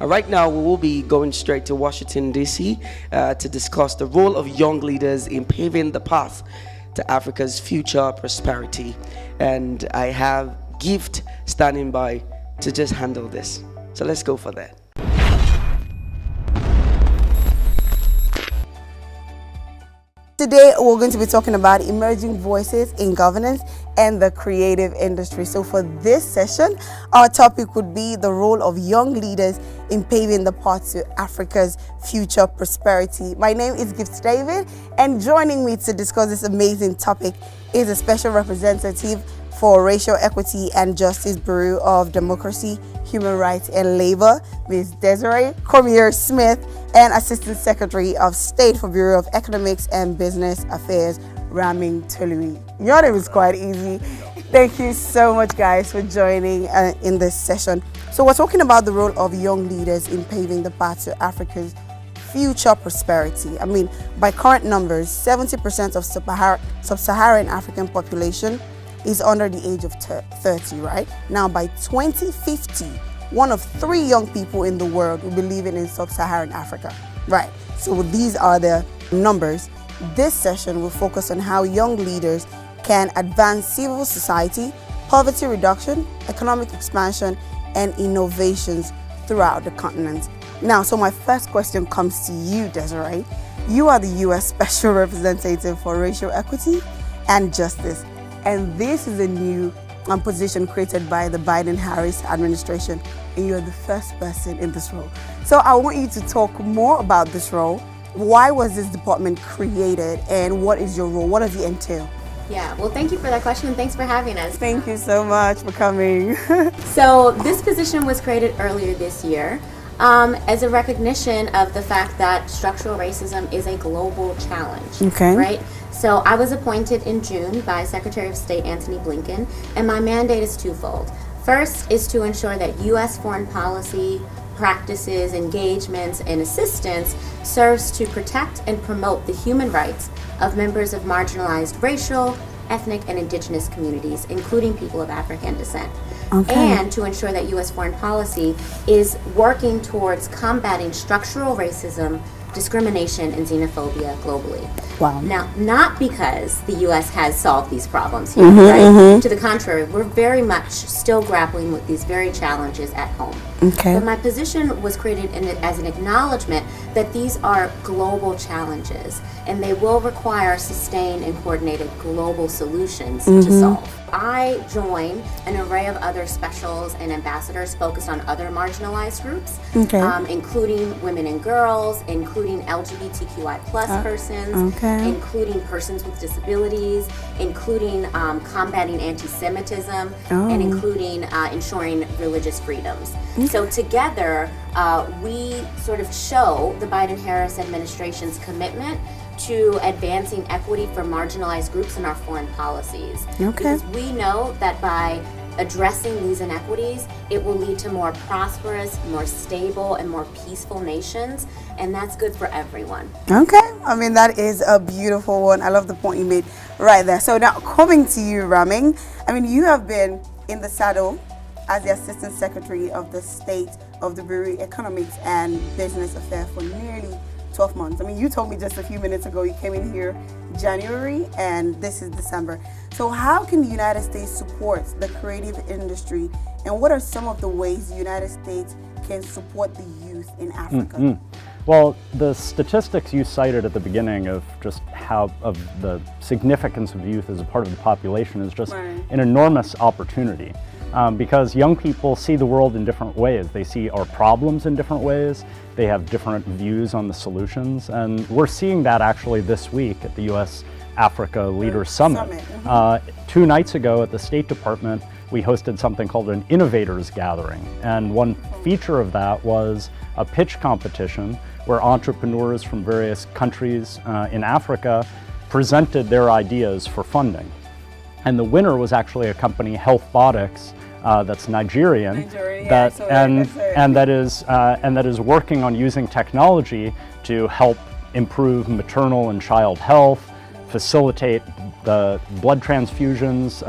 Right now, we will be going straight to Washington, D.C. To discuss the role of young leaders in paving the path to Africa's future prosperity. And I have Gift standing by to just handle this. So let's go for that. Today, we're going to be talking about emerging voices in governance and the creative industry. So for this session, our topic would be the role of young leaders in paving the path to Africa's future prosperity. My name is Gift David, and joining me to discuss this amazing topic is a special representative for Racial Equity and Justice Bureau of Democracy, Human Rights and Labor, Ms. Desiree Cormier-Smith, and Assistant Secretary of State for Bureau of Economics and Business Affairs, Ramin Tolui. Your name is quite easy. Thank you so much, guys, for joining in this session. So we're talking about the role of young leaders in paving the path to Africa's future prosperity. I mean, by current numbers, 70% of sub-Saharan African population is under the age of 30, right? Now, by 2050, 1 of 3 young people in the world will be living in sub-Saharan Africa, right? So these are the numbers. This session will focus on how young leaders can advance civil society, poverty reduction, economic expansion, and innovations throughout the continent. Now, so my first question comes to you, Desiree. You are the U.S. Special Representative for Racial Equity and Justice, and this is a new position created by the Biden-Harris administration, and you're the first person in this role. So I want you to talk more about this role. Why was this department created, and what is your role? What does it entail? Yeah, well, thank you for that question, and thanks for having us. Thank you so much for coming. So this position was created earlier this year as a recognition of the fact that structural racism is a global challenge, right? So I was appointed in June by Secretary of State Antony Blinken, and my mandate is twofold. First is to ensure that U.S. foreign policy practices, engagements, and assistance serves to protect and promote the human rights of members of marginalized racial, ethnic, and indigenous communities, including people of African descent. And to ensure that U.S. foreign policy is working towards combating structural racism, discrimination, and xenophobia globally. Wow. Now, not because the U.S. has solved these problems here, right? To the contrary, we're very much still grappling with these very challenges at home. But my position was created as an acknowledgement that these are global challenges, and they will require sustained and coordinated global solutions to solve. I join an array of other specials and ambassadors focused on other marginalized groups, including women and girls, including LGBTQI plus persons, including persons with disabilities, including combating anti-Semitism, and including ensuring religious freedoms. So together, we sort of show the Biden-Harris administration's commitment to advancing equity for marginalized groups in our foreign policies. Because we know that by addressing these inequities, it will lead to more prosperous, more stable, and more peaceful nations, and that's good for everyone. I mean, that is a beautiful one. I love the point you made right there. So now, coming to you, Ramin, I mean, you have been in the saddle as the Assistant Secretary of the State of the Bureau of Economics and Business Affairs for nearly 12 months. I mean, you told me just a few minutes ago you came in here January, and this is December. So how can the United States support the creative industry, and what are some of the ways the United States can support the youth in Africa? Well, the statistics you cited at the beginning of just of the significance of youth as a part of the population is just an enormous opportunity. Because young people see the world in different ways. They see our problems in different ways. They have different views on the solutions. And we're seeing that actually this week at the U.S.-Africa Leaders Summit. 2 nights ago at the State Department, we hosted something called an Innovators Gathering. And one feature of that was a pitch competition where entrepreneurs from various countries in Africa presented their ideas for funding. And the winner was actually a company, Healthbotics, that's Nigerian, that is working on using technology to help improve maternal and child health, facilitate the blood transfusions,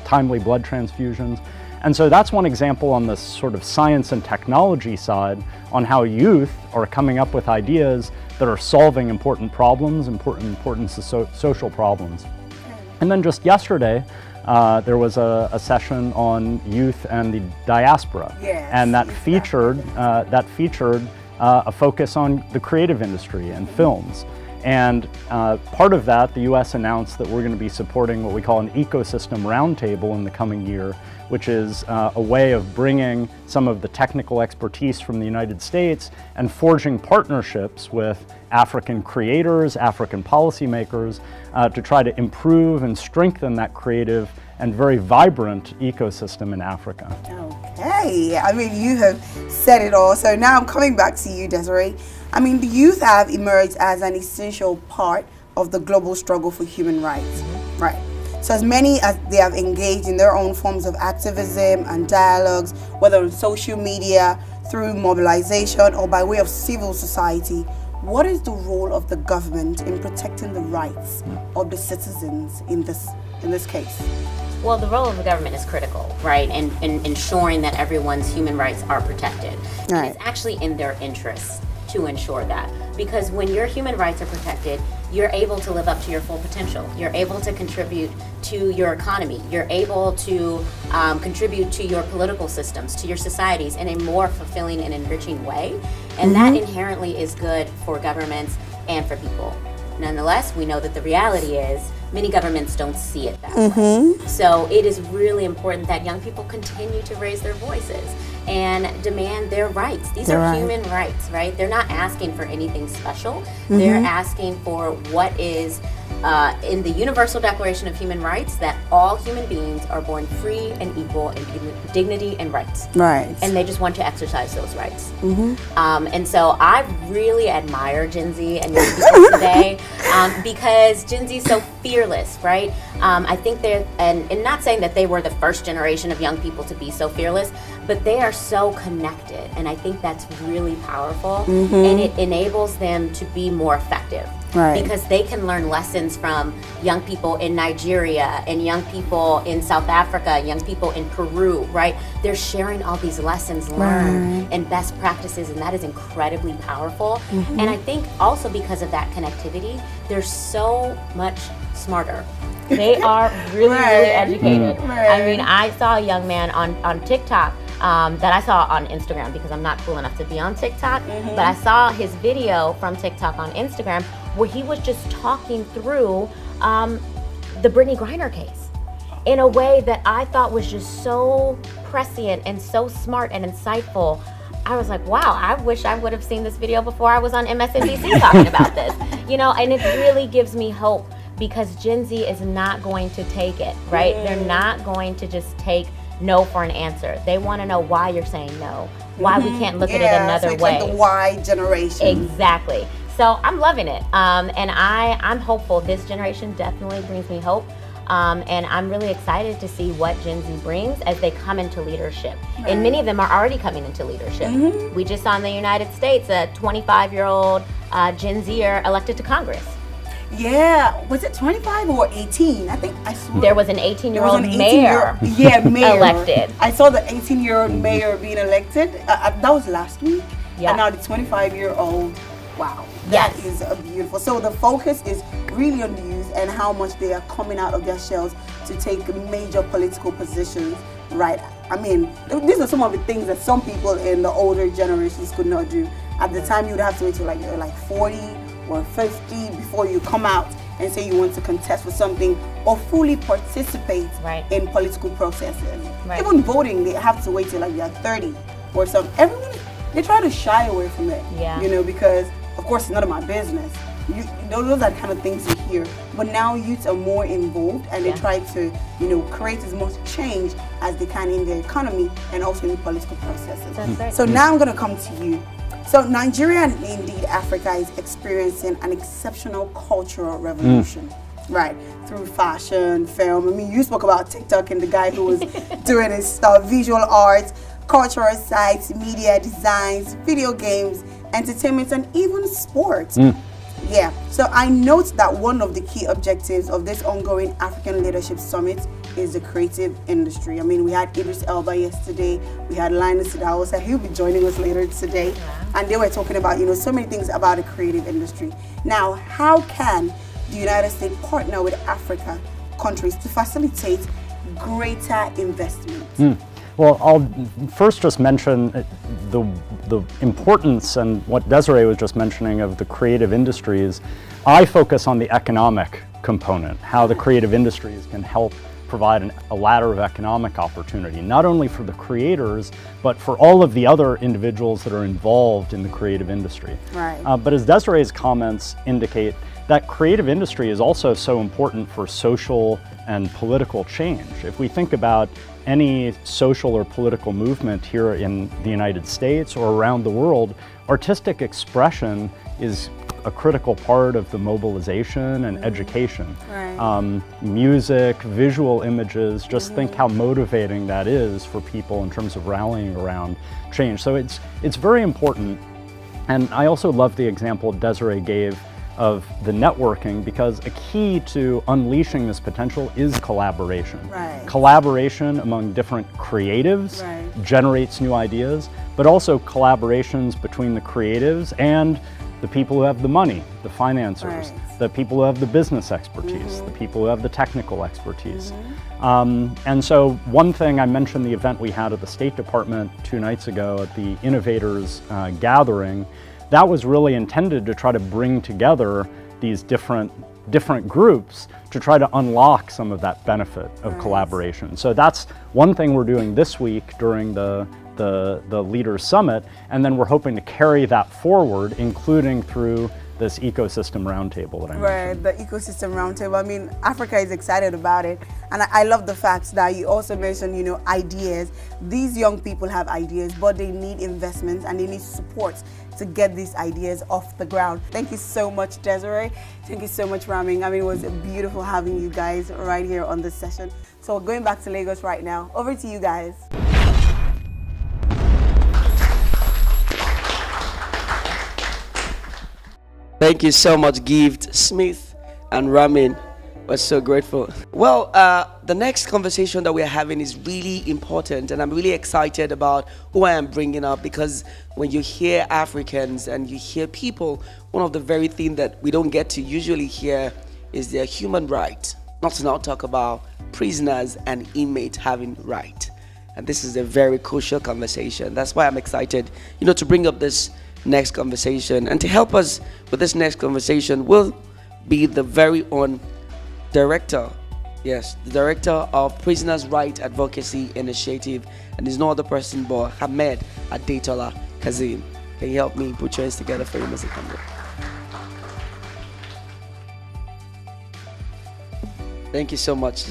timely blood transfusions. And so that's one example on the sort of science and technology side on how youth are coming up with ideas that are solving important problems, important social problems. And then just yesterday, there was a session on youth and the diaspora, and that featured a focus on the creative industry and films. And part of that, the U.S. announced that we're going to be supporting what we call an ecosystem roundtable in the coming year, which is a way of bringing some of the technical expertise from the United States and forging partnerships with African creators, African policymakers, to try to improve and strengthen that creative and very vibrant ecosystem in Africa. Okay, I mean, you have said it all. So now I'm coming back to you, Desiree. I mean, the youth have emerged as an essential part of the global struggle for human rights, right? So as many as they have engaged in their own forms of activism and dialogues, whether on social media, through mobilization, or by way of civil society, what is the role of the government in protecting the rights of the citizens in this case? Well, the role of the government is critical, right? And ensuring that everyone's human rights are protected. And it's actually in their interests to ensure that. Because when your human rights are protected, you're able to live up to your full potential. You're able to contribute to your economy. You're able to contribute to your political systems, to your societies in a more fulfilling and enriching way. And that inherently is good for governments and for people. Nonetheless, we know that the reality is many governments don't see it that way. So it is really important that young people continue to raise their voices and demand their rights. These are human rights, right? They're not asking for anything special. They're asking for what is in the Universal Declaration of Human Rights, that all human beings are born free and equal in dignity and rights. Right. And they just want to exercise those rights. And so I really admire Gen Z and young people today because Gen Z is so fearless, right? I think they're, and not saying that they were the first generation of young people to be so fearless, but they are so connected, and I think that's really powerful, and it enables them to be more effective. Right. Because they can learn lessons from young people in Nigeria and young people in South Africa, young people in Peru, right? They're sharing all these lessons learned and best practices, and that is incredibly powerful. And I think also because of that connectivity, they're so much smarter. They are really, really educated. I mean, I saw a young man on TikTok that I saw on Instagram, because I'm not cool enough to be on TikTok, but I saw his video from TikTok on Instagram where he was just talking through the Brittany Griner case in a way that I thought was just so prescient and so smart and insightful. I was like, wow, I wish I would have seen this video before I was on MSNBC talking about this. You know, and it really gives me hope, because Gen Z is not going to take it, right? They're not going to just take no for an answer. They want to know why you're saying no, why we can't look at it another way. Like the why generation. Exactly. So I'm loving it, and I'm hopeful. This generation definitely brings me hope, and I'm really excited to see what Gen Z brings as they come into leadership. And many of them are already coming into leadership. We just saw in the United States a 25-year-old Gen Zer elected to Congress. Yeah, was it 25 or 18? I think I saw. There was an 18-year-old mayor. Mayor elected. I saw the 18-year-old mayor being elected. That was last week. Yeah. And now the 25-year-old. Wow. That is a beautiful. So the focus is really on the youth and how much they are coming out of their shells to take major political positions. Right. I mean, these are some of the things that some people in the older generations could not do. At the time, you would have to wait till you're like 40 or 50 before you come out and say you want to contest for something or fully participate in political processes. Even voting, they have to wait till like you're 30 or something. Everyone, they try to shy away from it, you know, because of course it's none of my business. Those are the kind of things you hear. But now youths are more involved, and they try to, you know, create as much change as they can in their economy and also in the political processes. That's right. So now I'm going to come to you. So Nigeria and indeed Africa is experiencing an exceptional cultural revolution, right? Through fashion, film. I mean, you spoke about TikTok and the guy who was doing his stuff, visual arts, cultural sites, media designs, video games, entertainment, and even sports. Yeah, so I note that one of the key objectives of this ongoing African Leadership Summit is the creative industry. I mean, we had Idris Elba yesterday, we had Linus Sidaosa, he'll be joining us later today, and they were talking about, so many things about the creative industry. Now, how can the United States partner with Africa countries to facilitate greater investment? Well, I'll first just mention the importance and what Desiree was just mentioning of the creative industries. I focus on the economic component, how the creative industries can help provide a ladder of economic opportunity, not only for the creators, but for all of the other individuals that are involved in the creative industry. Right. But as Desiree's comments indicate, that creative industry is also so important for social and political change. If we think about any social or political movement here in the United States or around the world, artistic expression is a critical part of the mobilization and education. Right. Music, visual images, just think how motivating that is for people in terms of rallying around change. So it's very important. And I also love the example Desiree gave of the networking, because a key to unleashing this potential is collaboration. Right. Collaboration among different creatives generates new ideas, but also collaborations between the creatives and the people who have the money, the financiers, the people who have the business expertise, the people who have the technical expertise. And so one thing, I mentioned the event we had at the State Department 2 nights ago at the Innovators Gathering. That was really intended to try to bring together these different groups to try to unlock some of that benefit of collaboration. So that's one thing we're doing this week during the Leaders Summit, and then we're hoping to carry that forward, including through this ecosystem roundtable that I mentioned. Right, the ecosystem roundtable. I mean, Africa is excited about it, and I love the fact that you also mentioned, ideas. These young people have ideas, but they need investments and they need support to get these ideas off the ground. Thank you so much, Desiree. Thank you so much, Raming. I mean, it was beautiful having you guys right here on this session. So going back to Lagos right now. Over to you guys. Thank you so much, Gift, Smith, and Ramin. We're so grateful. Well, the next conversation that we're having is really important, and I'm really excited about who I am bringing up, because when you hear Africans and you hear people, one of the very things that we don't get to usually hear is their human right. Not to now talk about prisoners and inmates having right. And this is a very crucial conversation. That's why I'm excited, to bring up this next conversation. And to help us with this next conversation will be the very own director, the director of Prisoners' Right Advocacy Initiative, and is no other person but Ahmed Adetola Kazim. Can you help me put your hands together for you, Mr. Kambo? Thank you so much.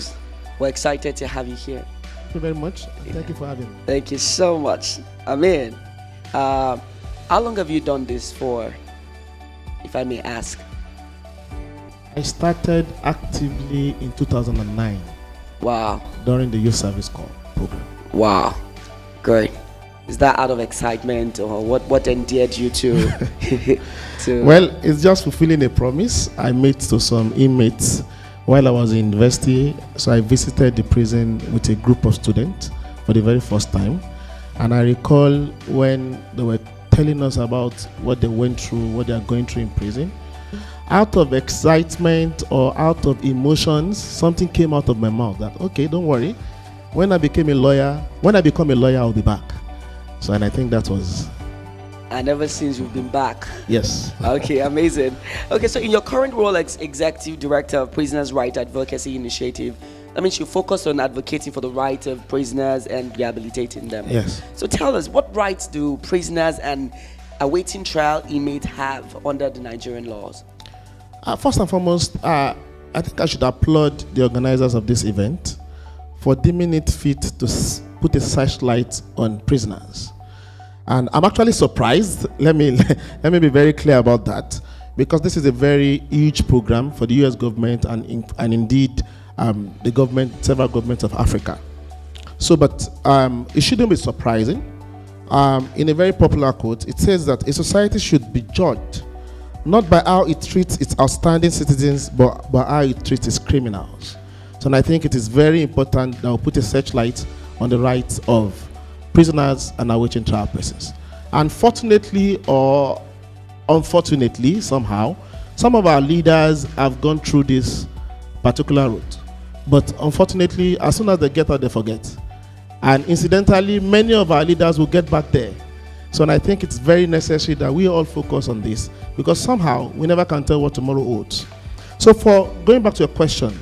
We're excited to have you here. Thank you very much. Thank you for having me. Thank you so much. Amen. How long have you done this for, if I may ask? I started actively in 2009. Wow. During the Youth Service Corps program. Wow. Great. Is that out of excitement, or what endeared you to Well, it's just fulfilling a promise I made to some inmates while I was in university. So I visited the prison with a group of students for the very first time. And I recall when they were telling us about what they went through, what they are going through in prison. Out of excitement or out of emotions, something came out of my mouth that, okay, don't worry. When I become a lawyer, I'll be back. So, and I think that was... And ever since you've been back. Yes. Okay, amazing. Okay, so in your current role as Executive Director of Prisoners' Right Advocacy Initiative, that means you focus on advocating for the rights of prisoners and rehabilitating them. Yes. So tell us, what rights do prisoners and awaiting trial inmates have under the Nigerian laws? First and foremost, I think I should applaud the organizers of this event for deeming it fit to put a searchlight on prisoners. And I'm actually surprised, let me be very clear about that, because this is a very huge program for the US government and indeed the government, several governments of Africa. So, but it shouldn't be surprising. In a very popular quote, it says that a society should be judged not by how it treats its outstanding citizens, but by how it treats its criminals. So and I think it is very important that we put a searchlight on the rights of prisoners and awaiting trial persons. Unfortunately or unfortunately, somehow, some of our leaders have gone through this particular route. But unfortunately, as soon as they get out, they forget. And incidentally, many of our leaders will get back there. So and I think it's very necessary that we all focus on this, because somehow we never can tell what tomorrow holds. So for going back to your question,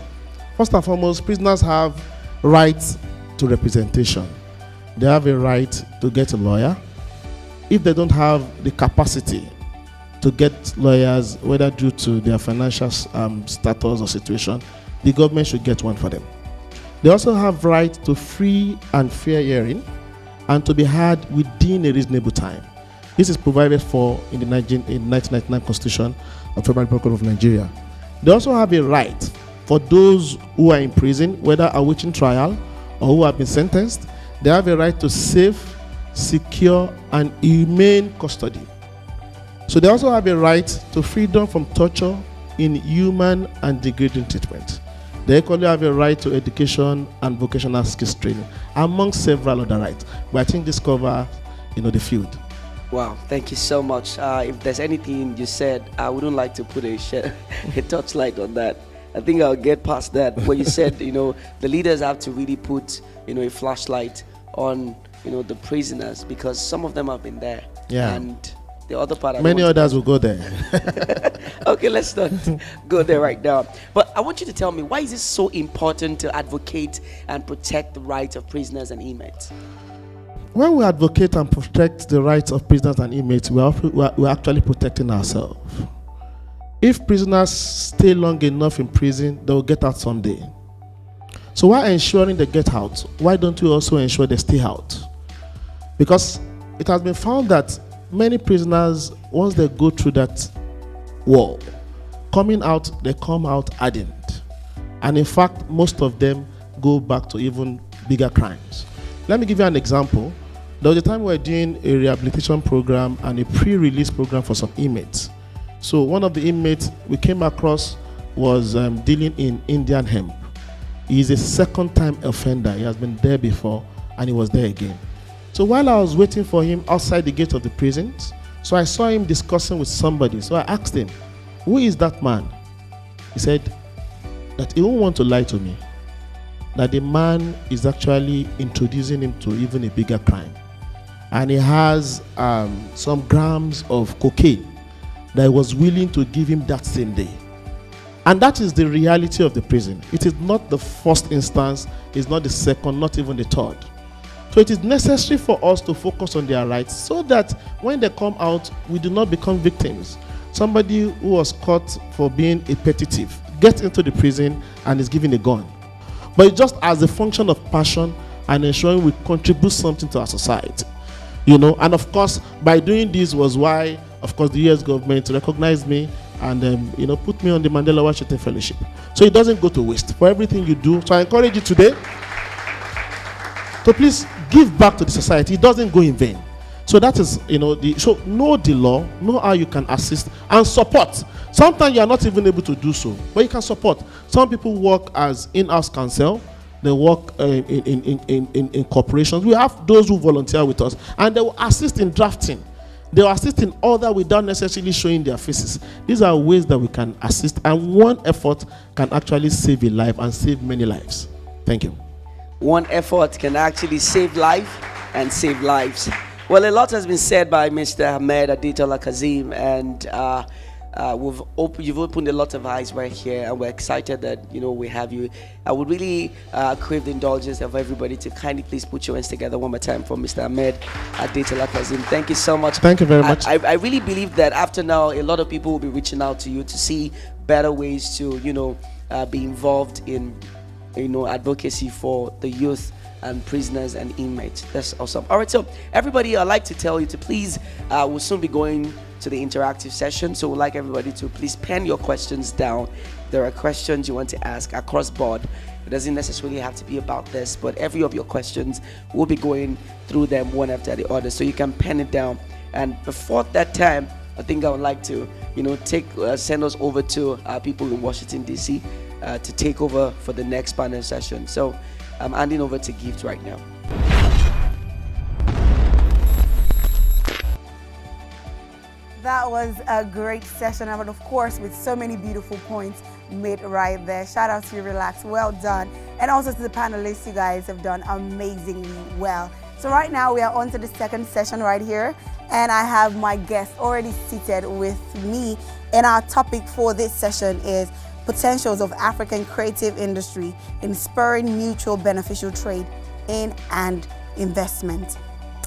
first and foremost, prisoners have rights to representation. They have a right to get a lawyer. If they don't have the capacity to get lawyers, whether due to their financial status or situation, the government should get one for them. They also have right to free and fair hearing and to be heard within a reasonable time. This is provided for in the 1999 Constitution of the Federal Republic of Nigeria. They also have a right for those who are in prison, whether awaiting trial or who have been sentenced. They have a right to safe, secure, and humane custody. So they also have a right to freedom from torture, inhuman and degrading treatment. They equally have a right to education and vocational skills training, among several other rights. But I think this covers, the field. Wow, thank you so much. If there's anything you said, I wouldn't like to put a touchlight on that. I think I'll get past that. What you said, the leaders have to really put, a flashlight on, the prisoners, because some of them have been there. Yeah. And the other part, many others will go there. Okay, let's not go there right now. But I want you to tell me, why is it so important to advocate and protect the rights of prisoners and inmates? When we advocate and protect the rights of prisoners and inmates, we're actually protecting ourselves. If prisoners stay long enough in prison, they will get out someday. So while ensuring they get out, why don't we also ensure they stay out? Because it has been found that many prisoners, once they go through that wall, coming out, they come out hardened. And in fact, most of them go back to even bigger crimes. Let me give you an example. There was a time we were doing a rehabilitation program and a pre-release program for some inmates. So one of the inmates we came across was dealing in Indian hemp. He is a second-time offender. He has been there before and he was there again. So while I was waiting for him outside the gate of the prisons, so I saw him discussing with somebody. So I asked him, who is that man? He said that he won't want to lie to me, that the man is actually introducing him to even a bigger crime. And he has some grams of cocaine that he was willing to give him that same day. And that is the reality of the prison. It is not the first instance, it's not the second, not even the third. So it is necessary for us to focus on their rights so that when they come out, we do not become victims. Somebody who was caught for being a petty thief gets into the prison and is given a gun. But it's just as a function of passion and ensuring we contribute something to our society. And of course, by doing this was why, of course, the U.S. government recognized me and put me on the Mandela Washington Fellowship. So it doesn't go to waste for everything you do. So I encourage you today to please give back to the society. It doesn't go in vain. So that is, so know the law, know how you can assist and support. Sometimes you are not even able to do so, but you can support. Some people work as in-house counsel. They work in corporations. We have those who volunteer with us, and they will assist in drafting. They will assist in order without necessarily showing their faces. These are ways that we can assist, and one effort can actually save a life and save many lives. Thank you. One effort can actually save life and save lives. Well, a lot has been said by Mr. Ahmed Adetola Kazim, and you've opened a lot of eyes right here, and we're excited that we have you. I would really crave the indulgence of everybody to kindly please put your hands together one more time for Mr. Ahmed Adetola Kazim. Thank you so much. Thank you very much. I really believe that after now, a lot of people will be reaching out to you to see better ways to be involved in advocacy for the youth and prisoners and inmates. That's awesome. All right, so everybody, I'd like to tell you to please, we'll soon be going to the interactive session, so we'd like everybody to please pen your questions down. There are questions you want to ask across board. It doesn't necessarily have to be about this, but every of your questions, we'll be going through them one after the other, so you can pen it down. And before that time, I think I would like to, send us over to our people in Washington, D.C. To take over for the next panel session. So I'm handing over to Gift right now. That was a great session, and of course, with so many beautiful points made right there. Shout out to you, Relax. Well done. And also to the panelists, you guys have done amazingly well. So right now, we are on to the second session right here, and I have my guest already seated with me. And our topic for this session is potentials of African creative industry in spurring mutual beneficial trade in and investment.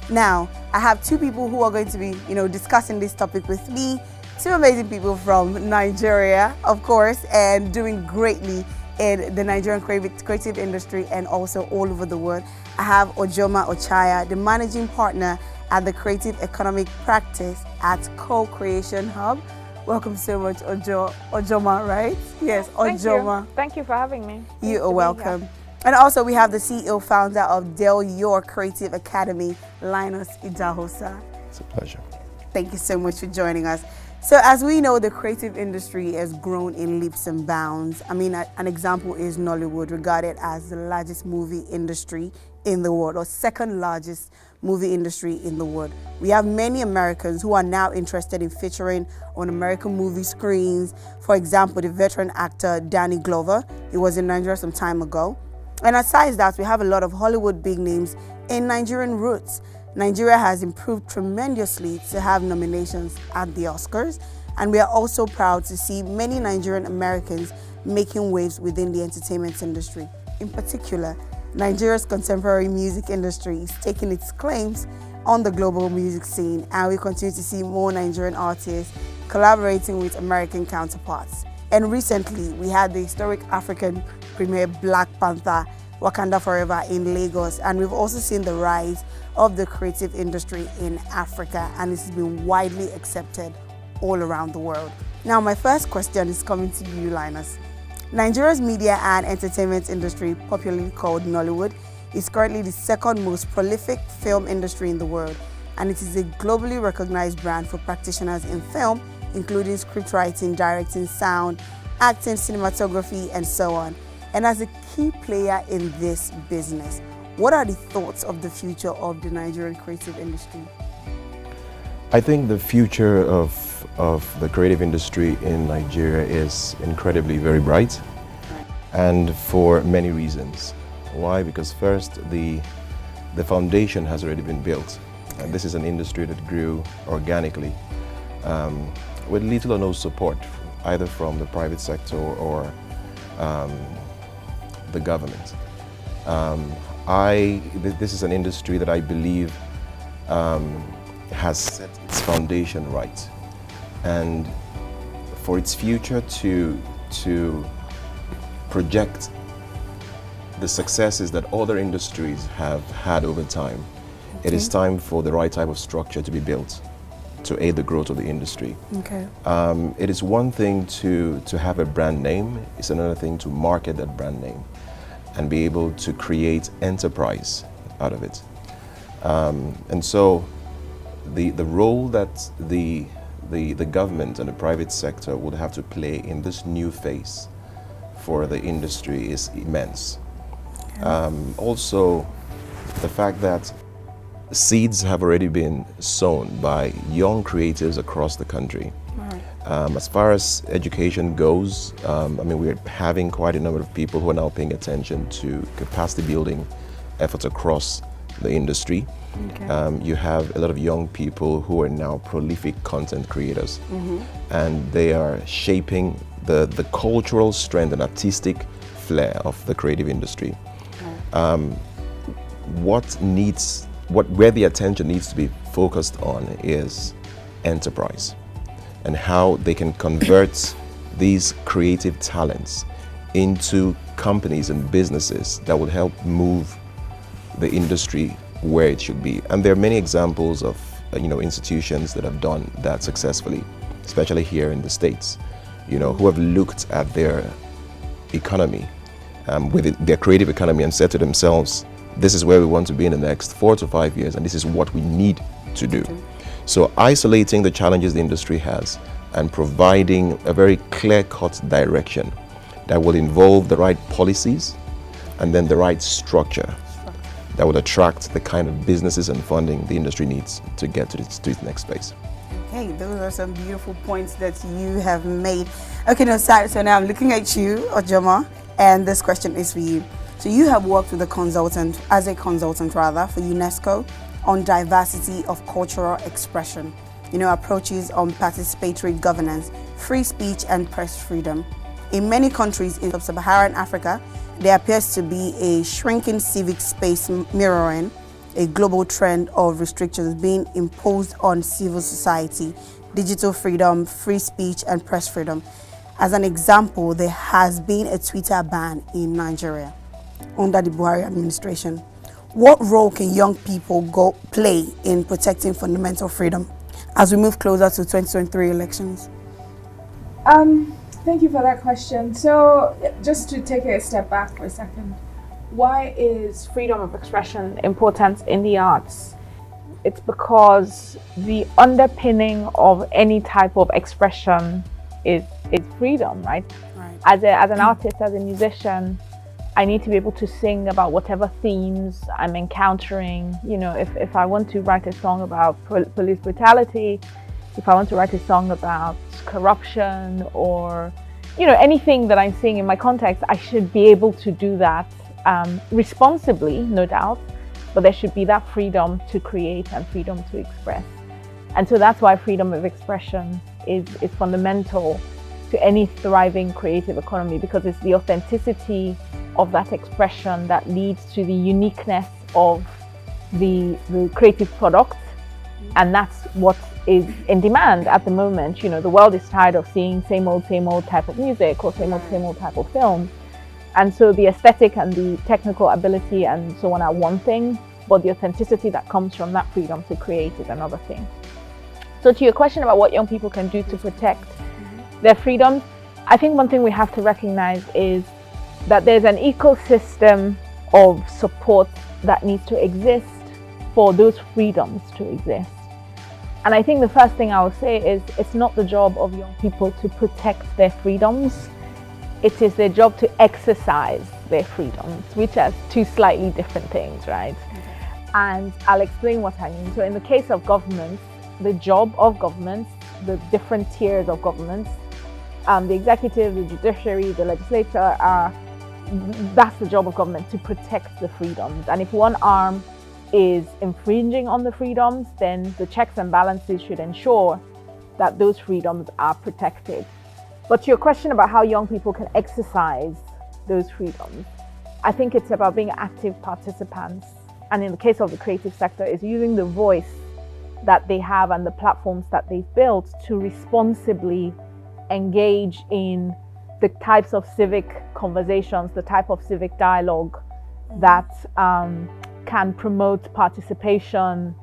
Now, I have two people who are going to be, discussing this topic with me. Two amazing people from Nigeria, of course, and doing greatly in the Nigerian creative industry and also all over the world. I have Ojoma Ochaya, the managing partner at the Creative Economic Practice at Co-Creation Hub. Welcome so much, Ojoma, right? Yes, Ojoma. Thank you for having me. You are welcome. And also we have the CEO founder of Del Your Creative Academy, Linus Idahosa. It's a pleasure. Thank you so much for joining us. So as we know, the creative industry has grown in leaps and bounds. I mean, an example is Nollywood, regarded as the largest movie industry in the world, or second largest movie industry in the world. We have many Americans who are now interested in featuring on American movie screens. For example, the veteran actor Danny Glover. He was in Nigeria some time ago. And aside that, we have a lot of Hollywood big names in Nigerian roots. Nigeria has improved tremendously to have nominations at the Oscars, and we are also proud to see many Nigerian Americans making waves within the entertainment industry. In particular, Nigeria's contemporary music industry is taking its claims on the global music scene, and we continue to see more Nigerian artists collaborating with American counterparts. And recently, we had the historic African premiere Black Panther, Wakanda Forever in Lagos, and we've also seen the rise of the creative industry in Africa, and this has been widely accepted all around the world. Now, my first question is coming to you, Linus. Nigeria's media and entertainment industry, popularly called Nollywood, is currently the second most prolific film industry in the world, and it is a globally recognized brand for practitioners in film, including scriptwriting, directing, sound, acting, cinematography, and so on. And as a key player in this business, what are the thoughts of the future of the Nigerian creative industry? I think the future of the creative industry in Nigeria is incredibly very bright, and for many reasons. Why? Because first, the foundation has already been built, and this is an industry that grew organically with little or no support, either from the private sector or the government. This is an industry that I believe has set its foundation right, and for its future to project the successes that other industries have had over time, it is time for the right type of structure to be built to aid the growth of the industry. Okay. It is one thing to have a brand name, it's another thing to market that brand name and be able to create enterprise out of it. And so the role that the government and the private sector would have to play in this new phase for the industry is immense. Also, the fact that seeds have already been sown by young creatives across the country. As far as education goes, we're having quite a number of people who are now paying attention to capacity building efforts across the industry. Okay. You have a lot of young people who are now prolific content creators, and they are shaping the cultural strength and artistic flair of the creative industry. Where the attention needs to be focused on is enterprise and how they can convert these creative talents into companies and businesses that will help move the industry where it should be. And there are many examples of institutions that have done that successfully, especially here in the States, who have looked at their economy, their creative economy, and said to themselves, this is where we want to be in the next 4 to 5 years, and this is what we need to do. So isolating the challenges the industry has and providing a very clear-cut direction that will involve the right policies and then the right structure that will attract the kind of businesses and funding the industry needs to get to its next phase. Okay, those are some beautiful points that you have made. Okay, no, so now I'm looking at you, Ojoma, and this question is for you. So you have worked with a consultant for UNESCO on diversity of cultural expression, approaches on participatory governance, free speech and press freedom. In many countries in sub-Saharan Africa, there appears to be a shrinking civic space mirroring a global trend of restrictions being imposed on civil society, digital freedom, free speech, and press freedom. As an example, there has been a Twitter ban in Nigeria under the Buhari administration. What role can young people play in protecting fundamental freedom as we move closer to 2023 elections? Thank you for that question. So just to take a step back for a second, why is freedom of expression important in the arts? It's because the underpinning of any type of expression is freedom, right? As an artist, as a musician, I need to be able to sing about whatever themes I'm encountering. If I want to write a song about police brutality, if I want to write a song about corruption or anything that I'm seeing in my context, I should be able to do that responsibly, no doubt, but there should be that freedom to create and freedom to express. And so that's why freedom of expression is fundamental to any thriving creative economy, because it's the authenticity of that expression that leads to the uniqueness of the creative product. And that's what is in demand at the moment. The world is tired of seeing same old type of music or same old type of film. And so the aesthetic and the technical ability and so on are one thing, but the authenticity that comes from that freedom to create is another thing. So to your question about what young people can do to protect their freedom, I think one thing we have to recognize is that there's an ecosystem of support that needs to exist for those freedoms to exist. And I think the first thing I would say is it's not the job of young people to protect their freedoms. It is their job to exercise their freedoms, which are two slightly different things, right? And I'll explain what I mean. So in the case of governments, the job of governments, the different tiers of governments, the executive, the judiciary, the legislature, that's the job of government, to protect the freedoms. And if one arm is infringing on the freedoms, then the checks and balances should ensure that those freedoms are protected. But to your question about how young people can exercise those freedoms, I think it's about being active participants. And in the case of the creative sector, is using the voice that they have and the platforms that they've built to responsibly engage in the types of civic conversations, the type of civic dialogue that can promote participation,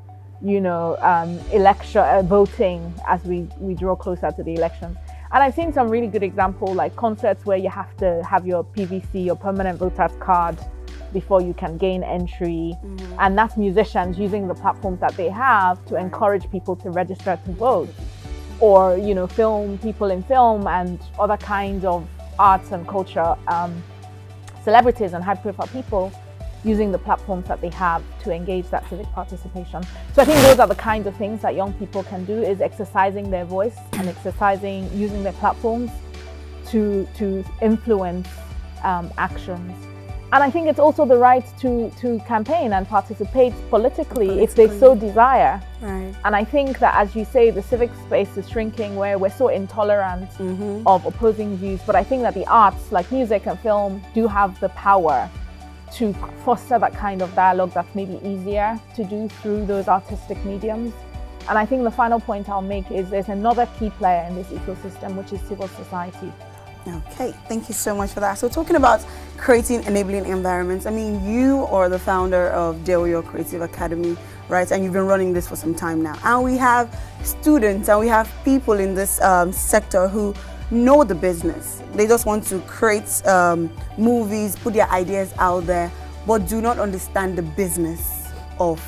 election voting as we draw closer to the elections. And I've seen some really good examples, like concerts where you have to have your PVC, your permanent voter's card, before you can gain entry. And that's musicians using the platforms that they have to encourage people to register to vote. Or, film people in film and other kinds of arts and culture, celebrities and high-profile people using the platforms that they have to engage that civic participation. So I think those are the kinds of things that young people can do, is exercising their voice and using their platforms to influence actions. And I think it's also the right to campaign and participate politically if they so desire. Right. And I think that, as you say, the civic space is shrinking, where we're so intolerant of opposing views. But I think that the arts, like music and film, do have the power to foster that kind of dialogue that's maybe easier to do through those artistic mediums. And I think the final point I'll make is there's another key player in this ecosystem, which is civil society. Okay, thank you so much for that. So talking about creating enabling environments, I mean, you are the founder of Delio Creative Academy, right? And you've been running this for some time now. And we have students and we have people in this sector who know the business. They just want to create movies, put their ideas out there, but do not understand the business of,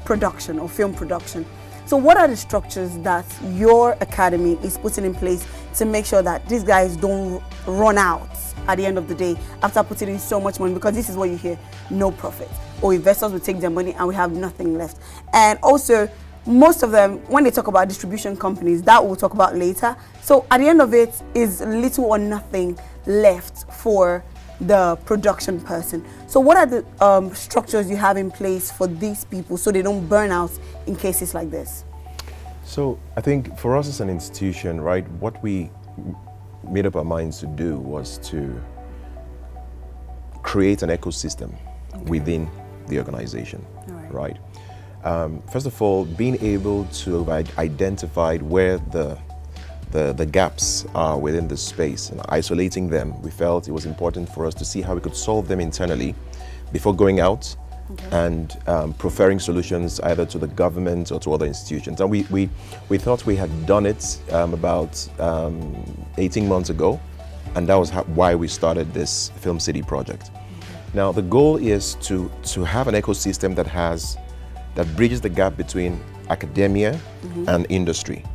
production or film production. So what are the structures that your academy is putting in place to make sure that these guys don't run out at the end of the day after putting in so much money? Because this is what you hear, no profit, or investors will take their money and we have nothing left. And also, most of them, when they talk about distribution companies, that we'll talk about later. So at the end of it is little or nothing left for the production person. So what are the structures you have in place for these people so they don't burn out in cases like this? So I think for us as an institution, right, what we made up our minds to do was to create an ecosystem within the organization, right? First of all, being able to identify where the gaps are within the space and isolating them, we felt it was important for us to see how we could solve them internally before going out and proffering solutions either to the government or to other institutions. And we thought we had done it about 18 months ago, and that was why we started this Film City project. Now the goal is to have an ecosystem that bridges the gap between academia and industry.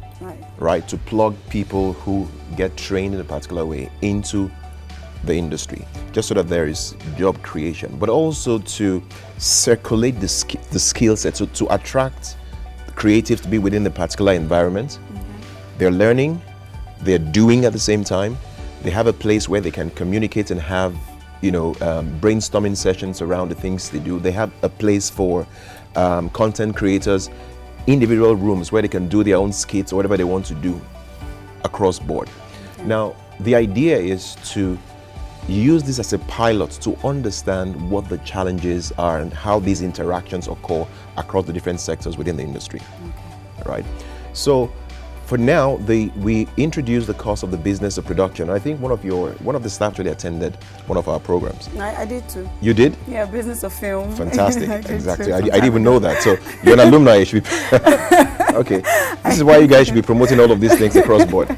Right, to plug people who get trained in a particular way into the industry, just so that there is job creation, but also to circulate the skill set, so to attract creatives to be within the particular environment. They're learning, they're doing at the same time. They have a place where they can communicate and have, brainstorming sessions around the things they do. They have a place for content creators, individual rooms where they can do their own skits or whatever they want to do across board. Now, the idea is to use this as a pilot to understand what the challenges are and how these interactions occur across the different sectors within the industry, right? So, for now, we introduced the course of the business of production. I think one of the staff really attended one of our programs. I did too. You did? Yeah, business of film. Fantastic, exactly. I didn't even know that. So you're an alumni. You should be okay. This is why you guys should be promoting all of these things across board.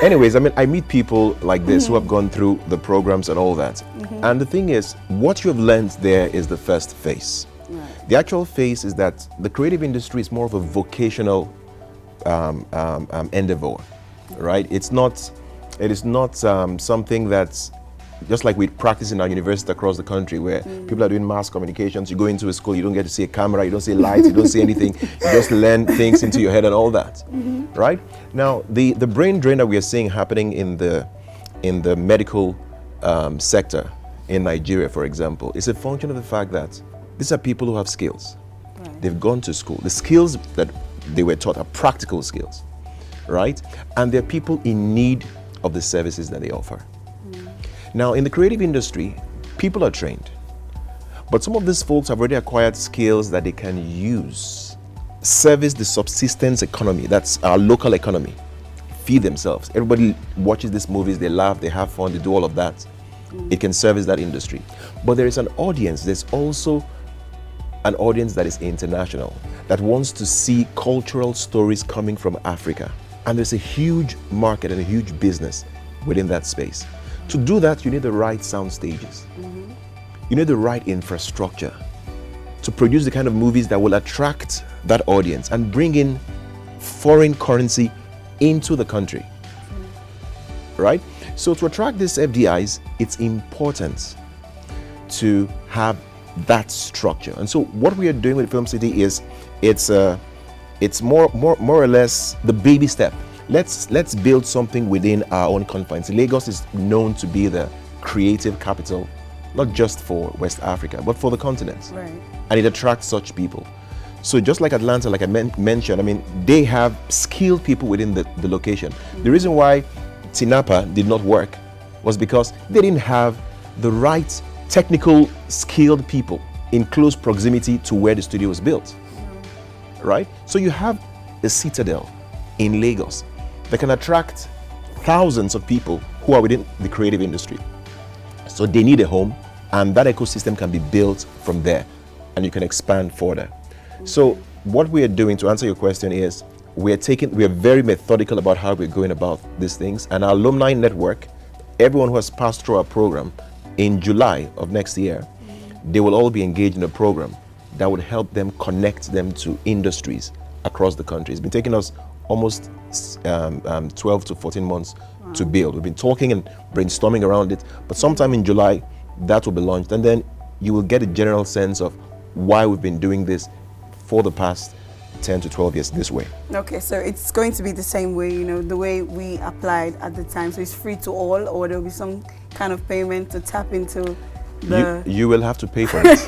Anyways, I mean, I meet people like this who have gone through the programs and all that. And the thing is, what you have learned there is the first phase. The actual phase is that the creative industry is more of a vocational endeavor, right? It is not something that's just like we practice in our universities across the country, where people are doing mass communications. You go into a school, you don't get to see a camera, you don't see lights, you don't see anything. You just learn things into your head and all that, right? Now, the brain drain that we are seeing happening in the medical sector in Nigeria, for example, is a function of the fact that these are people who have skills. They've gone to school. The skills that they were taught are practical skills, right? And they're people in need of the services that they offer. Now, in the creative industry, people are trained, but some of these folks have already acquired skills that they can use, service the subsistence economy, that's our local economy, feed themselves. Everybody watches these movies, they laugh, they have fun, they do all of that. It can service that industry. But there is an audience, there's also an audience that is international, that wants to see cultural stories coming from Africa. And there's a huge market and a huge business within that space. To do that, you need the right sound stages. You need the right infrastructure to produce the kind of movies that will attract that audience and bring in foreign currency into the country, right? So to attract these FDIs, it's important to have that structure. And so what we are doing with Film City is it's more or less the baby step. Let's build something within our own confines. Lagos is known to be the creative capital, not just for West Africa, but for the continent. Right. And it attracts such people. So just like Atlanta, like I mentioned, I mean, they have skilled people within the location. The reason why Tinapa did not work was because they didn't have the right technical skilled people in close proximity to where the studio was built, right? So you have a citadel in Lagos that can attract thousands of people who are within the creative industry. So they need a home, and that ecosystem can be built from there, and you can expand further. So what we are doing, to answer your question, is we are very methodical about how we're going about these things, and our alumni network, everyone who has passed through our program, in July of next year, they will all be engaged in a program that would help them connect them to industries across the country. It's been taking us almost 12 to 14 months to build. We've been talking and brainstorming around it, but sometime in July, that will be launched, and then you will get a general sense of why we've been doing this for the past 10 to 12 years this way. Okay, so it's going to be the same way, you know, the way we applied at the time. So it's free to all, or there'll be some kind of payment to tap into the... You will have to pay for it.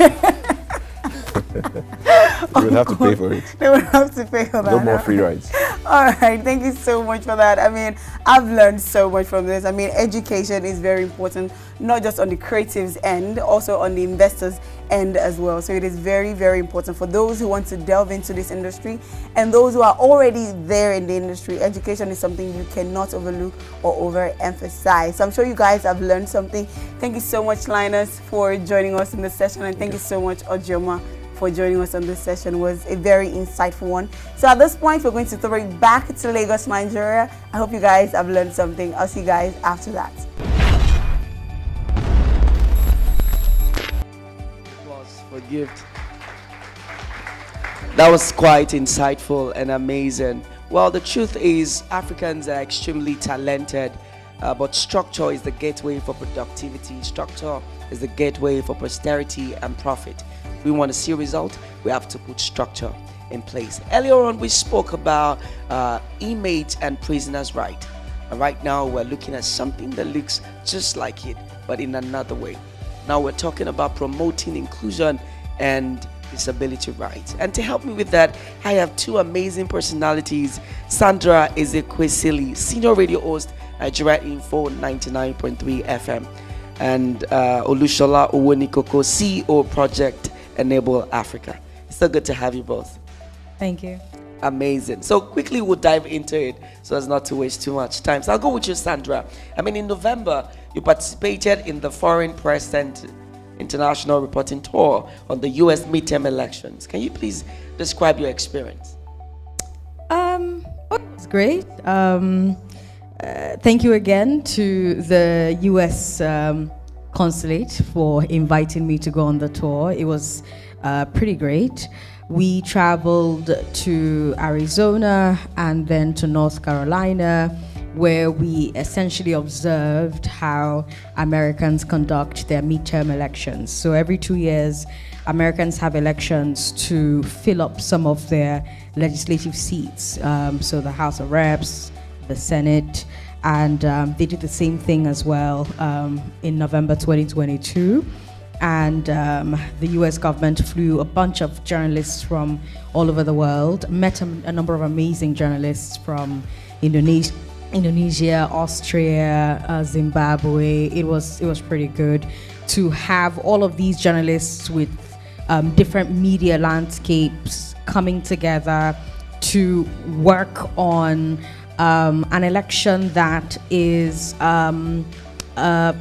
You will have to pay for it. They will have to pay for that. No more free rides. All right, thank you so much for that. I mean, I've learned so much from this. I mean, education is very important, not just on the creatives end, also on the investors end as well. So it is very, very important for those who want to delve into this industry and those who are already there in the industry. Education is something you cannot overlook or overemphasize. So I'm sure you guys have learned something. Thank you so much, Linus, for joining us in this session, and thank you so much, Ojioma, for joining us on this session. It was a very insightful one. So at this point, we're going to throw it back to Lagos, Nigeria. I hope you guys have learned something. I'll see you guys after that. For gift. That was quite insightful and amazing. Well, the truth is, Africans are extremely talented, but structure is the gateway for productivity. Structure is the gateway for posterity and profit. If we want to see a result, we have to put structure in place. Earlier on, we spoke about inmates and prisoners' rights. And right now, we're looking at something that looks just like it, but in another way. Now we're talking about promoting inclusion and disability rights. And to help me with that, I have two amazing personalities. Sandra Ezekwesili, senior radio host, Nigeria Info 99.3 FM, and Olushola Owonikoko, CEO Project Enable Africa. It's so good to have you both. Thank you. Amazing. So quickly we'll dive into it so as not to waste too much time. So I'll go with you, Sandra. I mean, in November, you participated in the Foreign Press Center International Reporting Tour on the U.S. midterm elections. Can you please describe your experience? It's great. Thank you again to the U.S. Consulate for inviting me to go on the tour. It was pretty great. We traveled to Arizona and then to North Carolina, where we essentially observed how Americans conduct their midterm elections. So every 2 years, Americans have elections to fill up some of their legislative seats. So the House of Reps, the Senate, and they did the same thing as well in November 2022. And the US government flew a bunch of journalists from all over the world, met a number of amazing journalists from Indonesia, Austria, Zimbabwe. It was pretty good to have all of these journalists with different media landscapes coming together to work on an election that is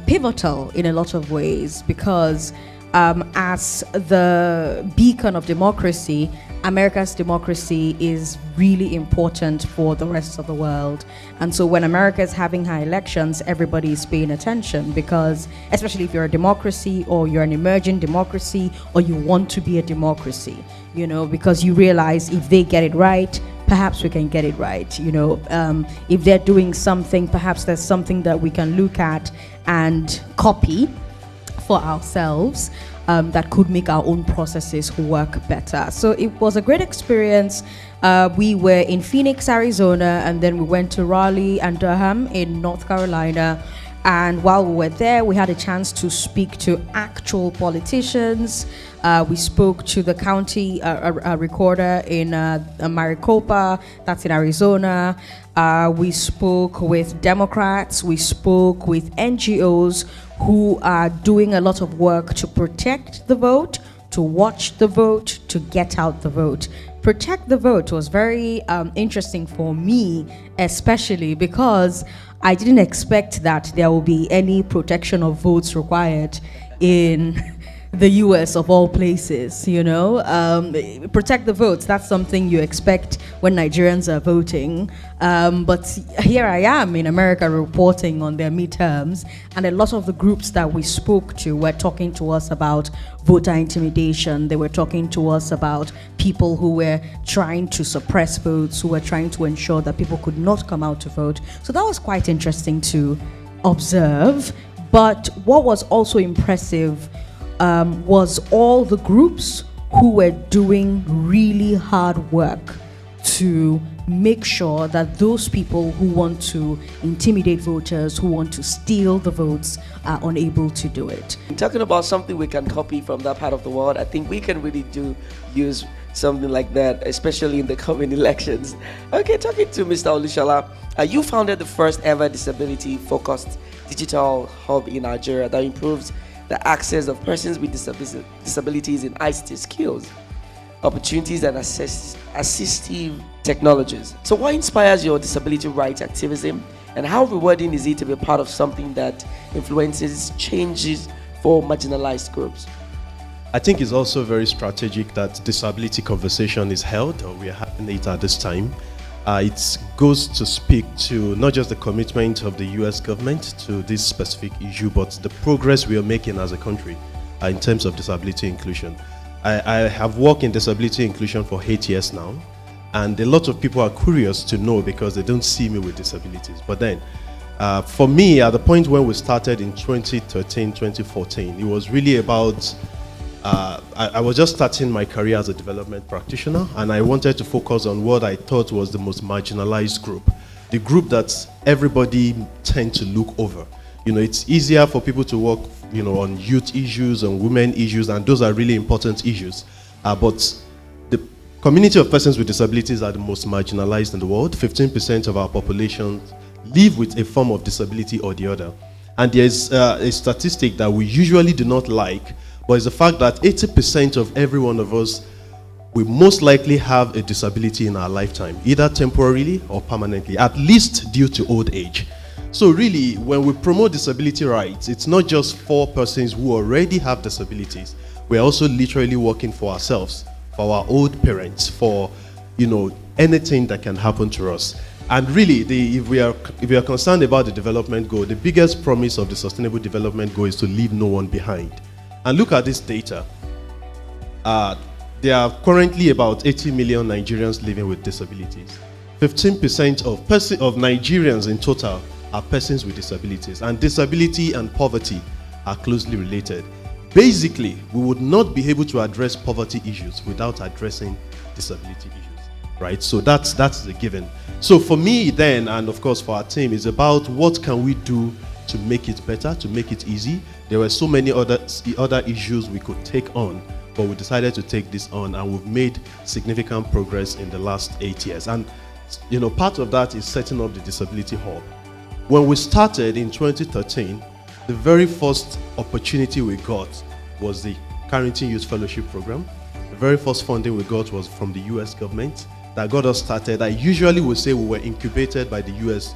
pivotal in a lot of ways, because as the beacon of democracy, America's democracy is really important for the rest of the world. And so when America is having high elections, everybody is paying attention, because especially if you're a democracy or you're an emerging democracy or you want to be a democracy, you know, because you realize if they get it right, perhaps we can get it right. You know, if they're doing something, perhaps there's something that we can look at and copy for ourselves that could make our own processes work better. So it was a great experience. We were in Phoenix, Arizona, and then we went to Raleigh and Durham in North Carolina. And while we were there, we had a chance to speak to actual politicians. We spoke to the county recorder in Maricopa, that's in Arizona. We spoke with Democrats. We spoke with NGOs who are doing a lot of work to protect the vote, to watch the vote, to get out the vote. Protect the vote was very interesting for me, especially because I didn't expect that there will be any protection of votes required in the US of all places, you know. Protect the votes, that's something you expect when Nigerians are voting. But here I am in America reporting on their midterms, and a lot of the groups that we spoke to were talking to us about voter intimidation. They were talking to us about people who were trying to suppress votes, who were trying to ensure that people could not come out to vote. So that was quite interesting to observe. But what was also impressive was all the groups who were doing really hard work to make sure that those people who want to intimidate voters, who want to steal the votes, are unable to do it. Talking about something we can copy from that part of the world, I think we can really use something like that, especially in the coming elections. Okay, talking to Mr. Olushola, you founded the first ever disability-focused digital hub in Nigeria that improves the access of persons with disabilities in ICT skills, opportunities, and assistive technologies. So what inspires your disability rights activism, and how rewarding is it to be a part of something that influences changes for marginalized groups? I think it's also very strategic that disability conversation is held, or we are having it at this time. It goes to speak to not just the commitment of the US government to this specific issue, but the progress we are making as a country in terms of disability inclusion. I have worked in disability inclusion for 8 years now, and a lot of people are curious to know because they don't see me with disabilities. But then, for me, at the point when we started in 2013, 2014, it was really about I was just starting my career as a development practitioner, and I wanted to focus on what I thought was the most marginalized group, the group that everybody tend to look over. You know, it's easier for people to work, you know, on youth issues, on women issues, and those are really important issues. But the community of persons with disabilities are the most marginalized in the world. 15% of our population live with a form of disability or the other. And there's a statistic that we usually do not like, but it's the fact that 80% of every one of us will most likely have a disability in our lifetime, either temporarily or permanently, at least due to old age. So really, when we promote disability rights, it's not just for persons who already have disabilities. We're also literally working for ourselves, for our old parents, for, you know, anything that can happen to us. And really, if we are concerned about the development goal, the biggest promise of the Sustainable Development Goal is to leave no one behind. And look at this data. There are currently about 80 million Nigerians living with disabilities. 15% of Nigerians in total are persons with disabilities, and disability and poverty are closely related. Basically, we would not be able to address poverty issues without addressing disability issues, right? So that's the given. So for me then, and of course for our team, is about what can we do to make it better, to make it easy. There were so many other issues we could take on, but we decided to take this on, and we've made significant progress in the last 8 years. And you know, part of that is setting up the Disability Hub. When we started in 2013, the very first opportunity we got was the Carrington Youth Fellowship Program. The very first funding we got was from the US government that got us started. I usually would say we were incubated by the US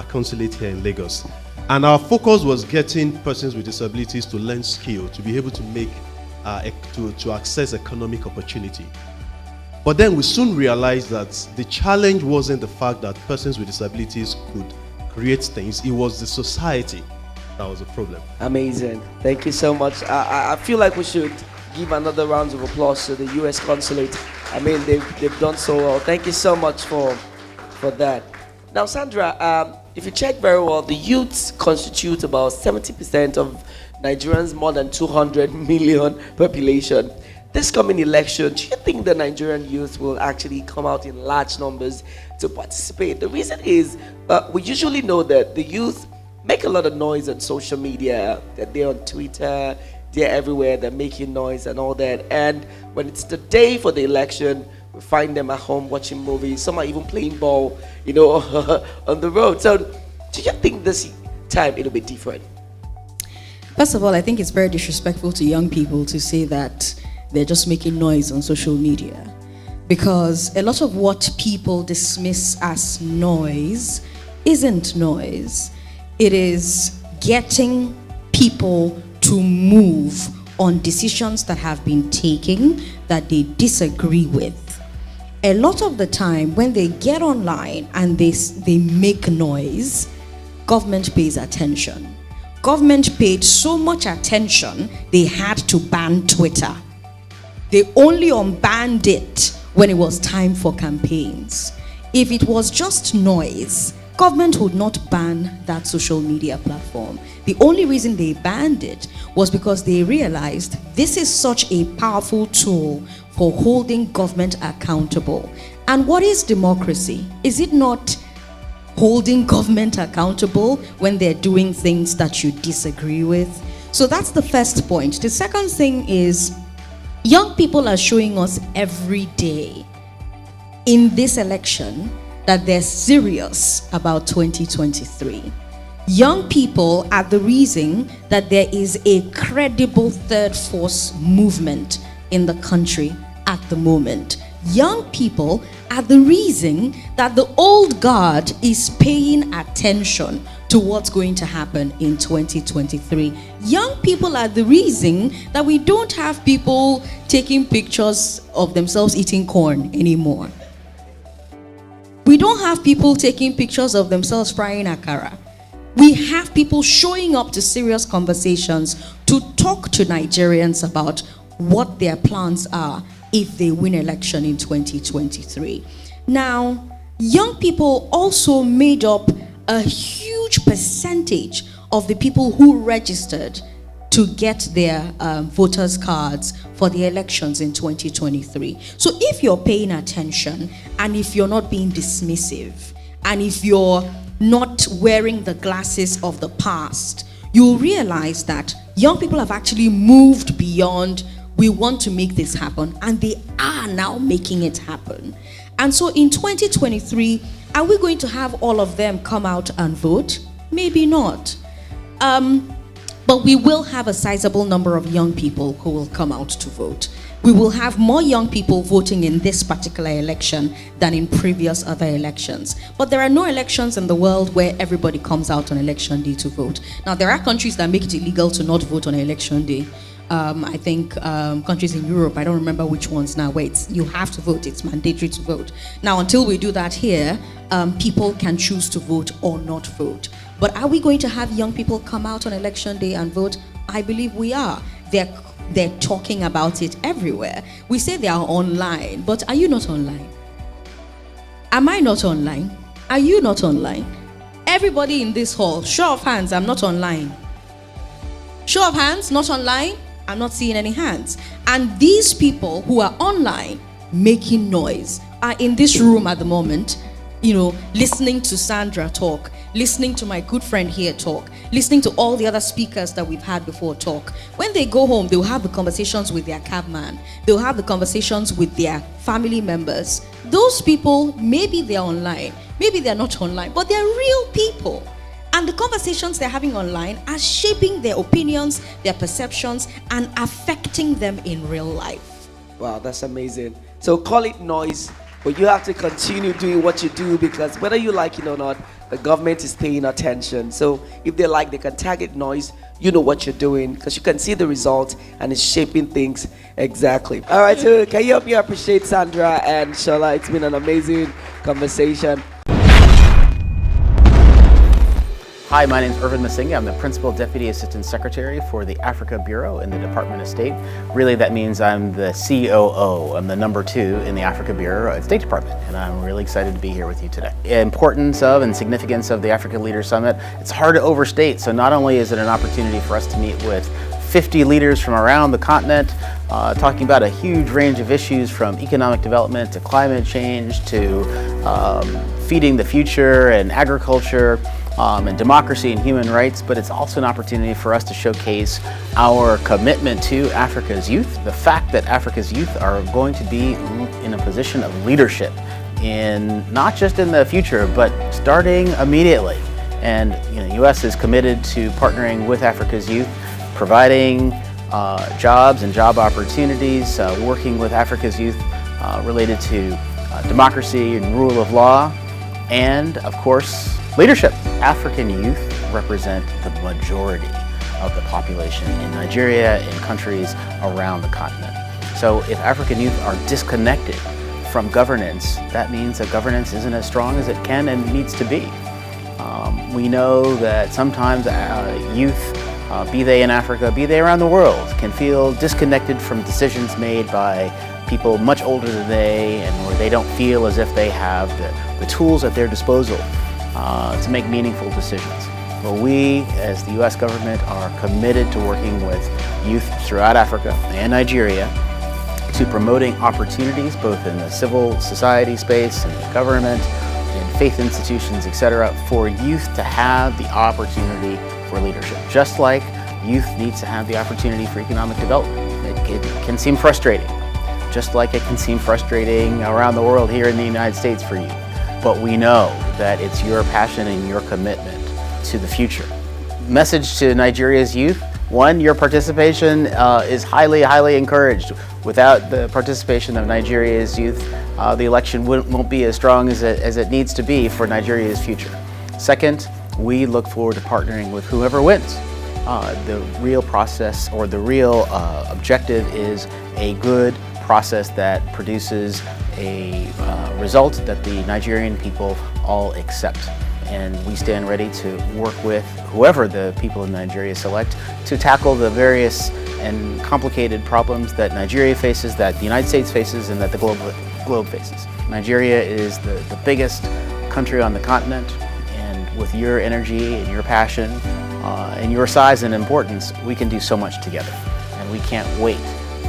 consulate here in Lagos. And our focus was getting persons with disabilities to learn skill, to be able to make, to access economic opportunity. But then we soon realized that the challenge wasn't the fact that persons with disabilities could create things, it was the society that was a problem. Amazing. Thank you so much. I feel like we should give another round of applause to the US consulate. I mean, they've done so well. Thank you so much for that. Now, Sandra, if you check very well, the youths constitute about 70% of Nigerians' more than 200 million population. This coming election, do you think the Nigerian youth will actually come out in large numbers to participate? The reason is, we usually know that the youth make a lot of noise on social media, that they're on Twitter, they're everywhere, they're making noise and all that. And when it's the day for the election, we find them at home watching movies. Some are even playing ball, you know, on the road. So do you think this time it'll be different? First of all, I think it's very disrespectful to young people to say that they're just making noise on social media, because a lot of what people dismiss as noise isn't noise. It is getting people to move on decisions that have been taken that they disagree with. A lot of the time when they get online and they make noise, government pays attention. Government paid so much attention, they had to ban Twitter. They only unbanned it when it was time for campaigns. If it was just noise, government would not ban that social media platform. The only reason they banned it was because they realized this is such a powerful tool for holding government accountable. And what is democracy? Is it not holding government accountable when they're doing things that you disagree with? So that's the first point. The second thing is, young people are showing us every day in this election that they're serious about 2023. Young people are the reason that there is a credible third force movement in the country at the moment. Young people are the reason that the old guard is paying attention to what's going to happen in 2023. Young people are the reason that we don't have people taking pictures of themselves eating corn anymore. We don't have people taking pictures of themselves frying akara. We have people showing up to serious conversations to talk to Nigerians about what their plans are if they win election in 2023. Now, young people also made up a huge percentage of the people who registered to get their voters' cards for the elections in 2023. So if you're paying attention, and if you're not being dismissive, and if you're not wearing the glasses of the past, you'll realize that young people have actually moved beyond we want to make this happen, and they are now making it happen. And so in 2023, are we going to have all of them come out and vote? Maybe not. But we will have a sizable number of young people who will come out to vote. We will have more young people voting in this particular election than in previous other elections. But there are no elections in the world where everybody comes out on election day to vote. Now, there are countries that make it illegal to not vote on election day. I think countries in Europe, I don't remember which ones now, where you have to vote, it's mandatory to vote. Now, until we do that here, people can choose to vote or not vote. But are we going to have young people come out on election day and vote? I believe we are. They're talking about it everywhere. We say they are online, but are you not online? Am I not online? Are you not online? Everybody in this hall, show of hands, I'm not online. Show of hands, not online? I'm not seeing any hands. And these people who are online making noise are in this room at the moment, listening to Sandra talk, listening to my good friend here talk, listening to all the other speakers that we've had before talk. When they go home, they'll have the conversations with their cabman. They'll have the conversations with their family members. Those people, maybe they're online, maybe they're not online, but they're real people. And the conversations they're having online are shaping their opinions, their perceptions, and affecting them in real life. Wow, that's amazing. So call it noise, but you have to continue doing what you do, because whether you like it or not, the government is paying attention. So if they like, they can tag it noise. You know what you're doing, because you can see the result and it's shaping things exactly. All right, so can you help me appreciate Sandra and Shola? It's been an amazing conversation. Hi, my name is Irvin Masinga. I'm the Principal Deputy Assistant Secretary for the Africa Bureau in the Department of State. Really, that means I'm the COO. I'm the number 2 in the Africa Bureau at State Department, and I'm really excited to be here with you today. Importance of and significance of the Africa Leaders Summit, it's hard to overstate. So not only is it an opportunity for us to meet with 50 leaders from around the continent, talking about a huge range of issues from economic development to climate change to feeding the future and agriculture, and democracy and human rights, but it's also an opportunity for us to showcase our commitment to Africa's youth, the fact that Africa's youth are going to be in a position of leadership in not just in the future, but starting immediately. And the U.S. is committed to partnering with Africa's youth, providing jobs and job opportunities, working with Africa's youth related to democracy and rule of law, and of course, leadership. African youth represent the majority of the population in Nigeria and countries around the continent. So if African youth are disconnected from governance, that means that governance isn't as strong as it can and needs to be. We know that sometimes youth, be they in Africa, be they around the world, can feel disconnected from decisions made by people much older than they, and where they don't feel as if they have the tools at their disposal to make meaningful decisions. Well, we, as the U.S. government, are committed to working with youth throughout Africa and Nigeria to promoting opportunities both in the civil society space and the government, in faith institutions, etc., for youth to have the opportunity for leadership. Just like youth needs to have the opportunity for economic development. It can seem frustrating, just like it can seem frustrating around the world here in the United States for you. But we know that it's your passion and your commitment to the future. Message to Nigeria's youth: one, your participation is highly, highly encouraged. Without the participation of Nigeria's youth, the election won't be as strong as it needs to be for Nigeria's future. Second, we look forward to partnering with whoever wins. The real process, or the real objective, is a good process that produces a result that the Nigerian people all accept. And we stand ready to work with whoever the people in Nigeria select to tackle the various and complicated problems that Nigeria faces, that the United States faces, and that the globe faces. Nigeria is the biggest country on the continent, and with your energy and your passion and your size and importance, we can do so much together. And we can't wait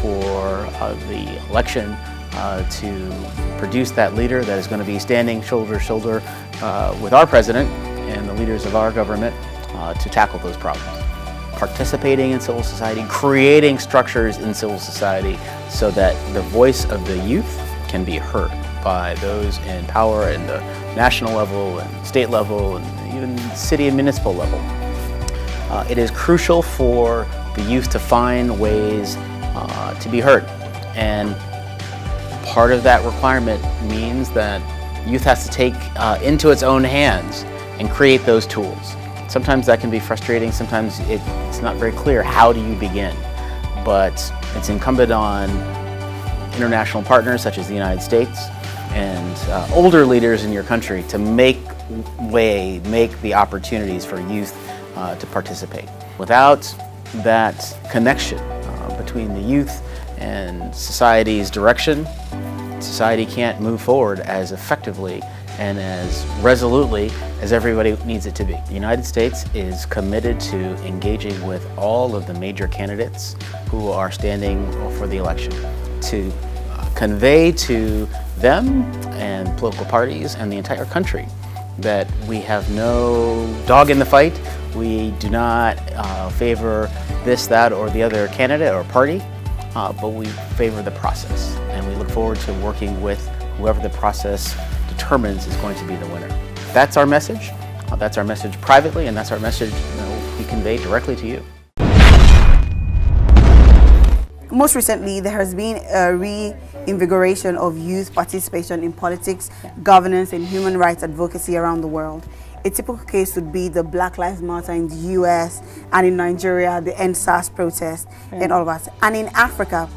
for the election to produce that leader that is going to be standing shoulder to shoulder with our president and the leaders of our government to tackle those problems. Participating in civil society, creating structures in civil society so that the voice of the youth can be heard by those in power at the national level and state level and even city and municipal level. It is crucial for the youth to find ways to be heard. And part of that requirement means that youth has to take into its own hands and create those tools. Sometimes that can be frustrating, sometimes it's not very clear how do you begin. But it's incumbent on international partners such as the United States and older leaders in your country to make the opportunities for youth to participate. Without that connection between the youth and society's direction, society can't move forward as effectively and as resolutely as everybody needs it to be. The United States is committed to engaging with all of the major candidates who are standing for the election to convey to them and political parties and the entire country that we have no dog in the fight. We do not favor this, that, or the other candidate or party, but we favor the process. And we look forward to working with whoever the process determines is going to be the winner. That's our message. That's our message privately, and that's our message we convey directly to you. Most recently, there has been a reinvigoration of youth participation in politics, governance, and human rights advocacy around the world. A typical case would be the Black Lives Matter in the US, and in Nigeria, the EndSARS protest, and all of that. And in Africa,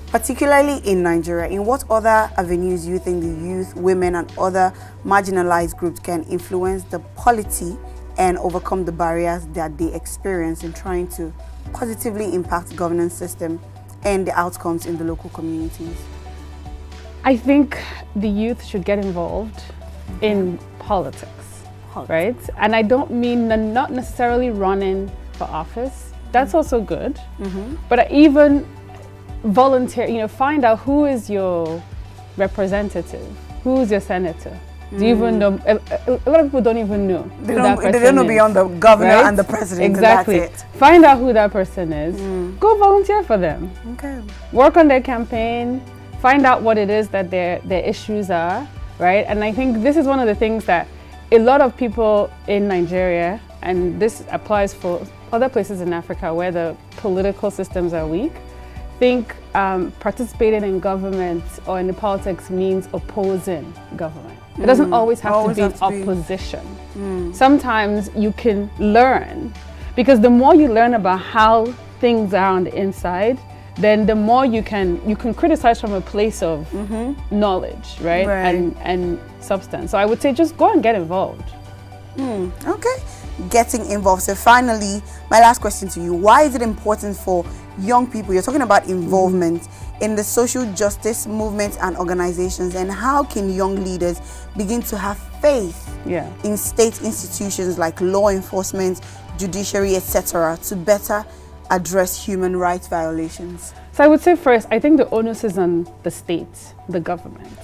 particularly in Nigeria, in what other avenues do you think the youth, women, and other marginalized groups can influence the polity and overcome the barriers that they experience in trying to positively impact the governance system and the outcomes in the local communities? I think the youth should get involved in politics, right? And I don't mean not necessarily running for office. That's also good. But even volunteer, find out who is your representative, who's your senator. Do you even know? A lot of people don't even know. They don't know beyond the governor and the president. Exactly. And that's it. Find out who that person is. Go volunteer for them. Okay. Work on their campaign. Find out what it is that their issues are, right? And I think this is one of the things that a lot of people in Nigeria, and this applies for other places in Africa where the political systems are weak, think participating in government or in the politics means opposing government. It doesn't always have to be in opposition. Sometimes you can learn, Because the more you learn about how things are on the inside, then the more you can criticize from a place of knowledge, right? And substance. So I would say just go and get involved. Okay, getting involved. So finally, my last question to you: why is it important for young people? You're talking about involvement in the social justice movements and organizations, and how can young leaders begin to have faith in state institutions like law enforcement, judiciary, etc., to better address human rights violations? So I would say first, I think the onus is on the state, the government,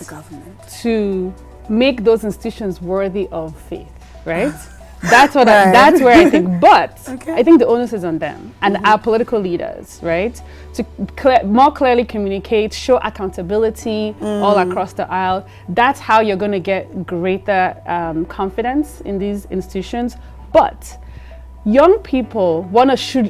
to make those institutions worthy of faith, right? That's what that's where I think. But I think the onus is on them and our political leaders, right, to more clearly communicate, show accountability all across the aisle. That's how you're going to get greater confidence in these institutions. But young people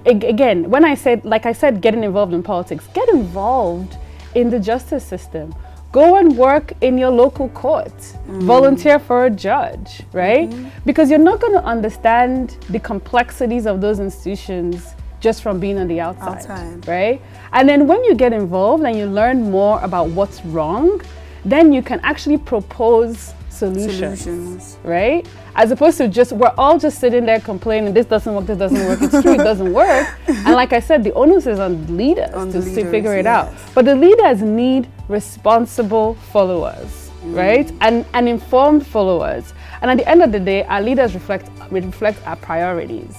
again, when I said, like I said, getting involved in politics, get involved in the justice system. Go and work in your local court. Volunteer for a judge, right? Because you're not going to understand the complexities of those institutions just from being on the outside, right? And then when you get involved and you learn more about what's wrong, then you can actually propose solutions, right? As opposed to we're all just sitting there complaining, this doesn't work, it's true, it doesn't work. And like I said, the onus is on leaders to figure it out. But the leaders need responsible followers, right? And informed followers. And at the end of the day, our leaders reflect our priorities.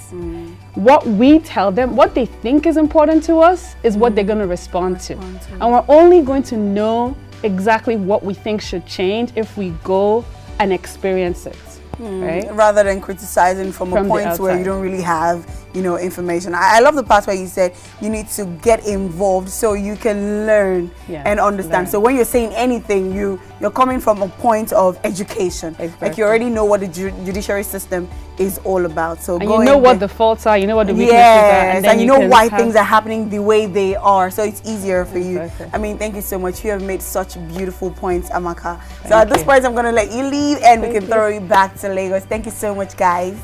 What we tell them, what they think is important to us, is what they're going to respond to. And we're only going to know exactly what we think should change if we go and experience it, right? Rather than criticizing from a point where you don't really have, information. I love the part where you said you need to get involved so you can learn and understand. So when you're saying anything, you're coming from a point of education. Like you already know what the judiciary system is all about. So and you know what the faults are, you know what the weaknesses are, and you know why things are happening the way they are. So it's easier for you. I mean, thank you so much. You have made such beautiful points, Amaka. So at this point, I'm going to let you leave and we can throw you back to Lagos. Thank you so much, guys.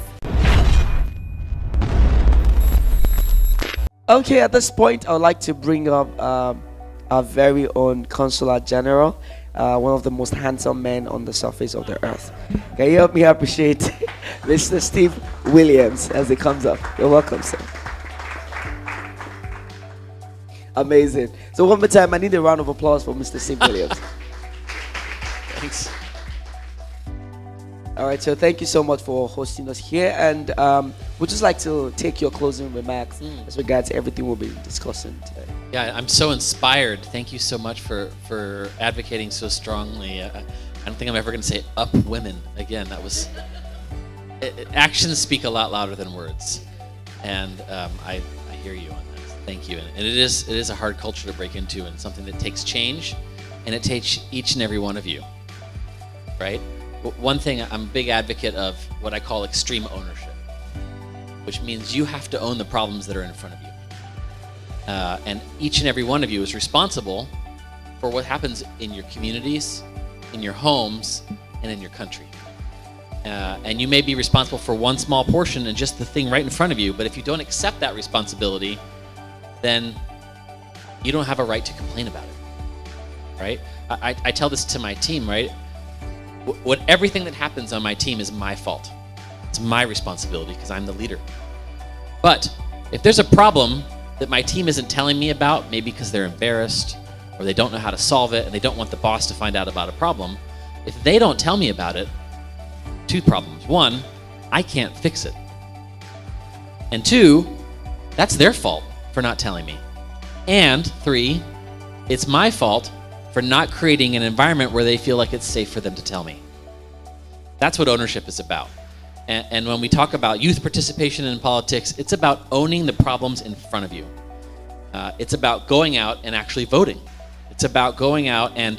Okay, at this point, I would like to bring up our very own Consular General, one of the most handsome men on the surface of the earth. Can you help me appreciate Mr. Steve Williams as he comes up? You're welcome, sir. Amazing. So one more time, I need a round of applause for Mr. Steve Williams. Thanks. All right, so thank you so much for hosting us here, and we'd just like to take your closing remarks as regards to everything we'll be discussing today. Yeah, I'm so inspired. Thank you so much for advocating so strongly. I don't think I'm ever going to say up women again. That was actions speak a lot louder than words, and I hear you on that. Thank you. And it is a hard culture to break into, and something that takes change, and it takes each and every one of you, right? One thing, I'm a big advocate of what I call extreme ownership, which means you have to own the problems that are in front of you. And each and every one of you is responsible for what happens in your communities, in your homes, and in your country. And you may be responsible for one small portion and just the thing right in front of you, but if you don't accept that responsibility, then you don't have a right to complain about it, right? I tell this to my team, right? Everything that happens on my team is my fault. It's my responsibility because I'm the leader. But if there's a problem that my team isn't telling me about, maybe because they're embarrassed or they don't know how to solve it and they don't want the boss to find out about a problem, if they don't tell me about it, two problems. One, I can't fix it. And two, that's their fault for not telling me. And three, it's my fault for not creating an environment where they feel like it's safe for them to tell me. That's what ownership is about. And when we talk about youth participation in politics, it's about owning the problems in front of you. It's about going out and actually voting. It's about going out and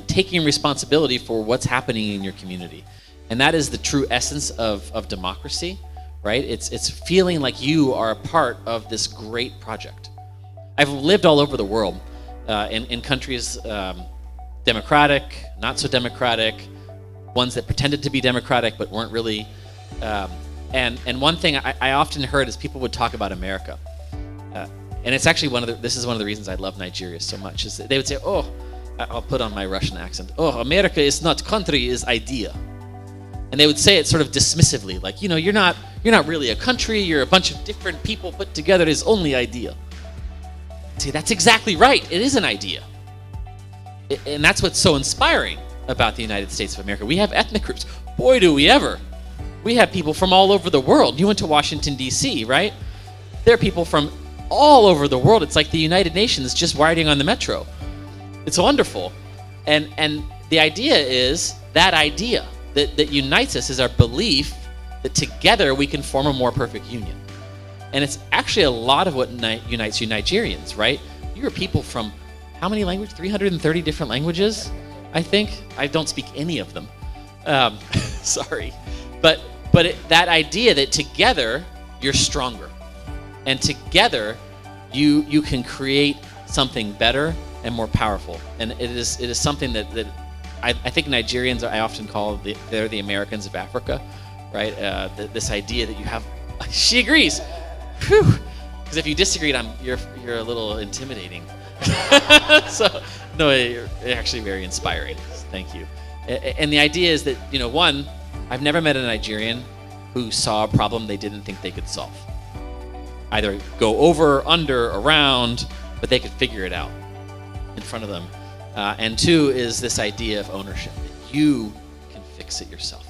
taking responsibility for what's happening in your community. And that is the true essence of democracy, right? It's feeling like you are a part of this great project. I've lived all over the world, in countries democratic, not so democratic, ones that pretended to be democratic but weren't really And one thing I often heard is people would talk about America. And it's actually this is one of the reasons I love Nigeria so much, is that they would say, oh, I'll put on my Russian accent, oh, America is not country, is idea. And they would say it sort of dismissively, like, you're not really a country, you're a bunch of different people put together, is only idea. See, that's exactly right, it is an idea. And that's what's so inspiring about the United States of America. We have ethnic groups, boy do we ever. We have people from all over the world. You went to Washington, D.C., right? There are people from all over the world. It's like the United Nations just riding on the metro. It's wonderful. And the idea is, that idea that unites us is our belief that together we can form a more perfect union. And it's actually a lot of what unites you Nigerians, right? You are people from how many languages? 330 different languages, I think. I don't speak any of them. Sorry. But that idea that together you're stronger. And together, you can create something better and more powerful. And it is something that I think Nigerians, I often call they're the Americans of Africa, right? This idea that you have. She agrees. Whew. Because if you disagree, you're a little intimidating. So no, you're actually very inspiring. Thank you. And the idea is that one, I've never met a Nigerian who saw a problem they didn't think they could solve. Either go over, under, around, but they could figure it out in front of them. And two is this idea of ownership, that you can fix it yourself.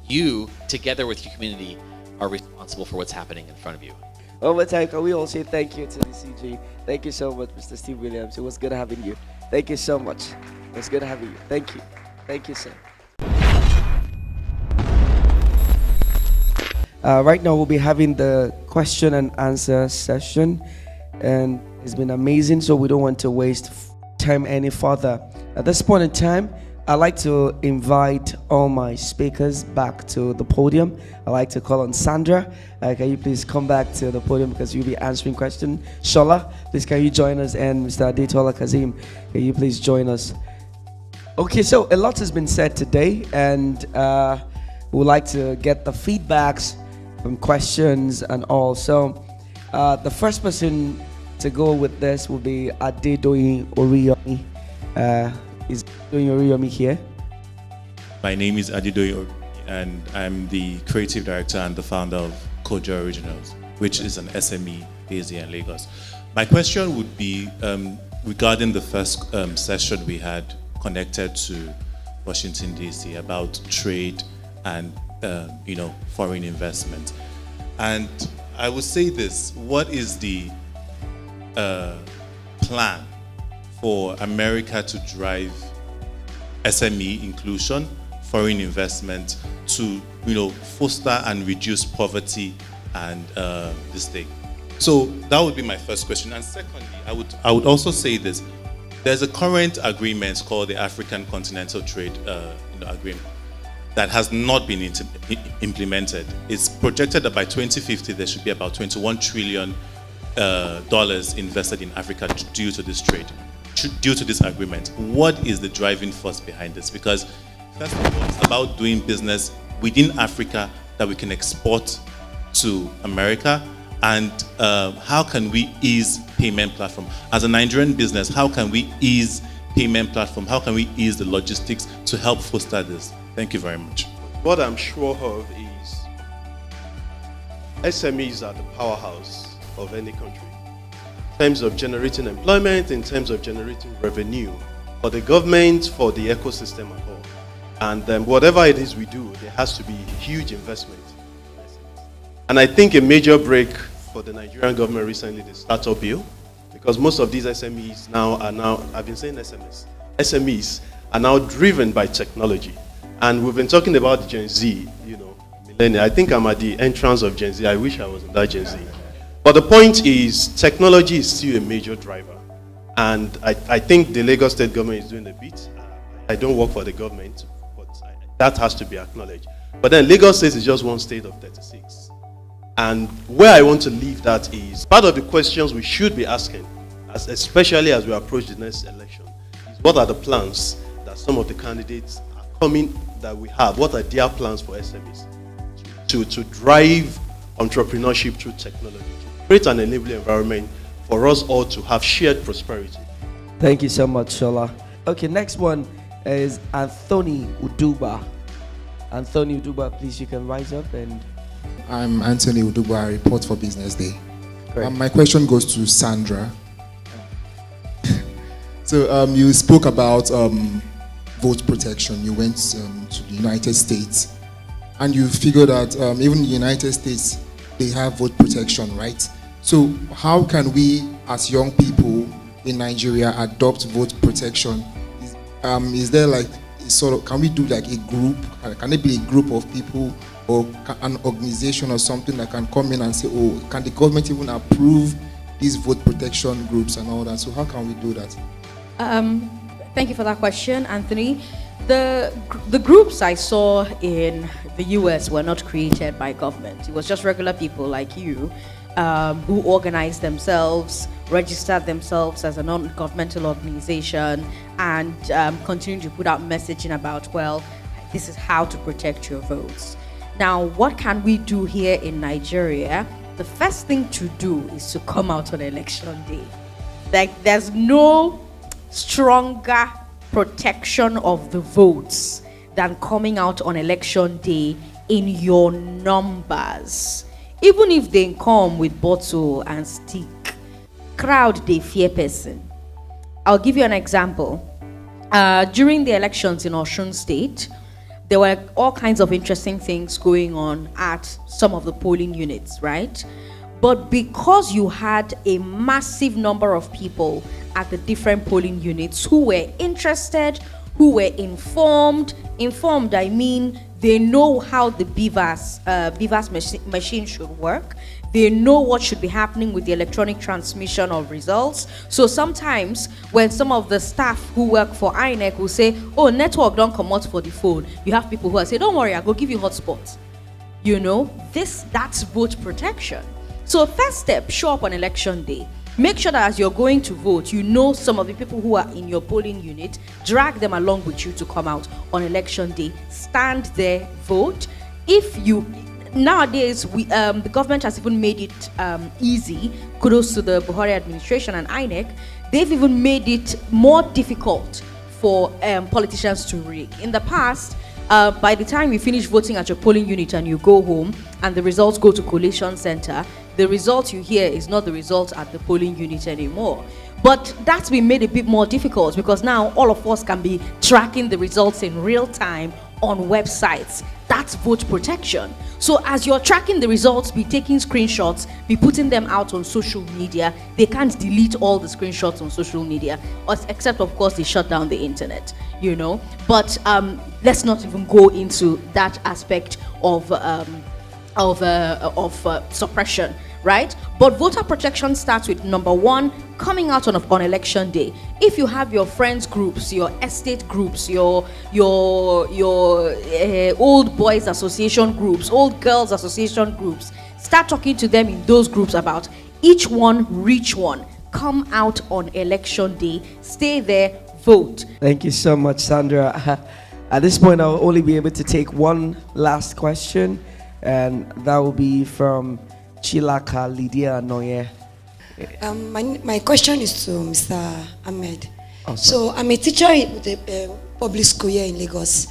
You, together with your community, are responsible for what's happening in front of you. One more time, can we all say thank you to the CG? Thank you so much, Mr. Steve Williams. It was good having you. Thank you so much. It was good having you. Thank you. Thank you, sir. Right now, we'll be having the question and answer session, and it's been amazing, so we don't want to waste time any further. At this point in time, I'd like to invite all my speakers back to the podium. I'd like to call on Sandra. Can you please come back to the podium because you'll be answering questions. Shola, please can you join us? And Mr. Adetola Kazim, can you please join us? Okay, so a lot has been said today, and we'd like to get the feedbacks from questions and all. So the first person to go with this will be Adedoyin Oriyomi. Is Adedoyin Oriyomi here? My name is Adedoyin, and I'm the creative director and the founder of Kojo Originals, which is an SME based here in Lagos. My question would be regarding the first session we had connected to Washington, D.C. about trade and foreign investment. And I would say this: what is the plan for America to drive SME inclusion, foreign investment, to foster and reduce poverty and this thing? So that would be my first question. And secondly, I would also say this: there's a current agreement called the African Continental Trade Agreement that has not been implemented. It's projected that by 2050 there should be about $21 trillion invested in Africa due to this trade, due to this agreement. What is the driving force behind this? Because first of all, it's about doing business within Africa that we can export to America. And how can we ease payment platform? As a Nigerian business, how can we ease payment platform? How can we ease the logistics to help foster this? Thank you very much. What I'm sure of is SMEs are the powerhouse of any country in terms of generating employment, in terms of generating revenue for the government, for the ecosystem at all. And whatever it is we do, there has to be huge investment. And I think a major break for the Nigerian government recently, the startup bill, because most of these SMEs I've been saying SMEs are now driven by technology. And we've been talking about Gen Z, millennial. I think I'm at the entrance of Gen Z. I wish I was in that Gen Z. But the point is, technology is still a major driver. And I think the Lagos State government is doing a bit. I don't work for the government, but that has to be acknowledged. But then Lagos State is just one state of 36. And where I want to leave that is, part of the questions we should be asking, especially as we approach the next election, is what are the plans that some of the candidates are coming that we have? What are their plans for SMEs to drive entrepreneurship through technology, to create an enabling environment for us all to have shared prosperity. Thank you so much, Shola. Okay, next one is Anthony Uduba. Anthony Uduba, please, you can rise up and... I'm Anthony Uduba, I report for Business Day. My question goes to Sandra. So you spoke about vote protection. You went to the United States and you figured that even in the United States, they have vote protection, right? So how can we, as young people in Nigeria, adopt vote protection? Is there like sort of, can we do like a group? Can it be a group of people or an organization or something that can come in and say, oh, can the government even approve these vote protection groups and all that? So how can we do that? Thank you for that question, Anthony. The groups I saw in the US were not created by government. It was just regular people like you who organized themselves, registered themselves as a non-governmental organization, and continue to put out messaging about, well, this is how to protect your votes. Now, what can we do here in Nigeria? The first thing to do is to come out on election day. Like, there's no stronger protection of the votes than coming out on election day in your numbers. Even if they come with bottle and stick, crowd they fear person. I'll give you an example. During the elections in Osun State, there were all kinds of interesting things going on at some of the polling units, right? But because you had a massive number of people at the different polling units who were interested, who were informed, I mean, they know how the BVAS machine should work. They know what should be happening with the electronic transmission of results. So sometimes when some of the staff who work for INEC will say, oh, network don't come out for the phone, you have people who will say, don't worry, I'll go give you hotspots. You know, that's vote protection. So first step, show up on election day. Make sure that as you're going to vote, you know some of the people who are in your polling unit, drag them along with you to come out on election day. Stand there, vote. Nowadays, the government has even made it easy. Kudos to the Buhari administration and INEC. They've even made it more difficult for politicians to rig. In the past, by the time you finish voting at your polling unit and you go home and the results go to collation center, the result you hear is not the result at the polling unit anymore. But that's been made a bit more difficult because now all of us can be tracking the results in real time on websites. That's vote protection. So as you're tracking the results, be taking screenshots, be putting them out on social media. They can't delete all the screenshots on social media, except of course they shut down the internet, you know. But let's not even go into that aspect of suppression, right? But voter protection starts with number one, coming out on election day. If you have your friends groups, your estate groups, your old boys association groups, old girls association groups, start talking to them in those groups about each one reach one. Come out on election day, stay there, vote. Thank you so much, Sandra. At this point, I'll only be able to take one last question, and that will be from Chilaka Lydia Noye. My question is to Mr. Ahmed. So I'm a teacher at the public school here in Lagos,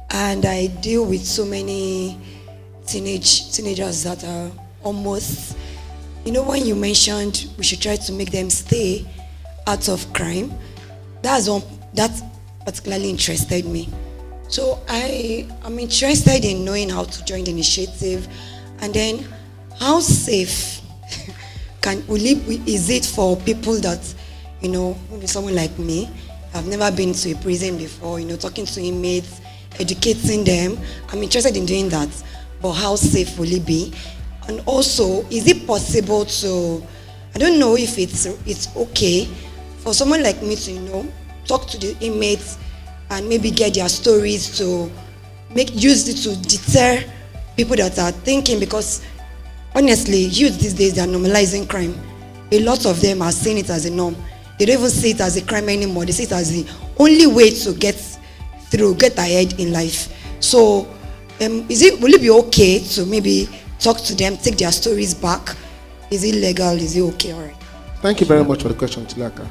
and I deal with so many teenagers that are almost, you know, when you mentioned we should try to make them stay out of crime, that particularly interested me. So I'm interested in knowing how to join the initiative, and then how safe is it for people that, you know, maybe someone like me, I've never been to a prison before, you know, talking to inmates, educating them. I'm interested in doing that, but how safe will it be? And also, is it possible to, I don't know if it's okay for someone like me to, you know, talk to the inmates and maybe get their stories to use it to deter people that are thinking, because honestly, youth these days, they are normalizing crime. A lot of them are seeing it as a norm. They don't even see it as a crime anymore. They see it as the only way to get ahead in life. So will it be okay to maybe talk to them, take their stories back? Is it legal? Is it okay? All right. Thank you very much for the question, Tilaka.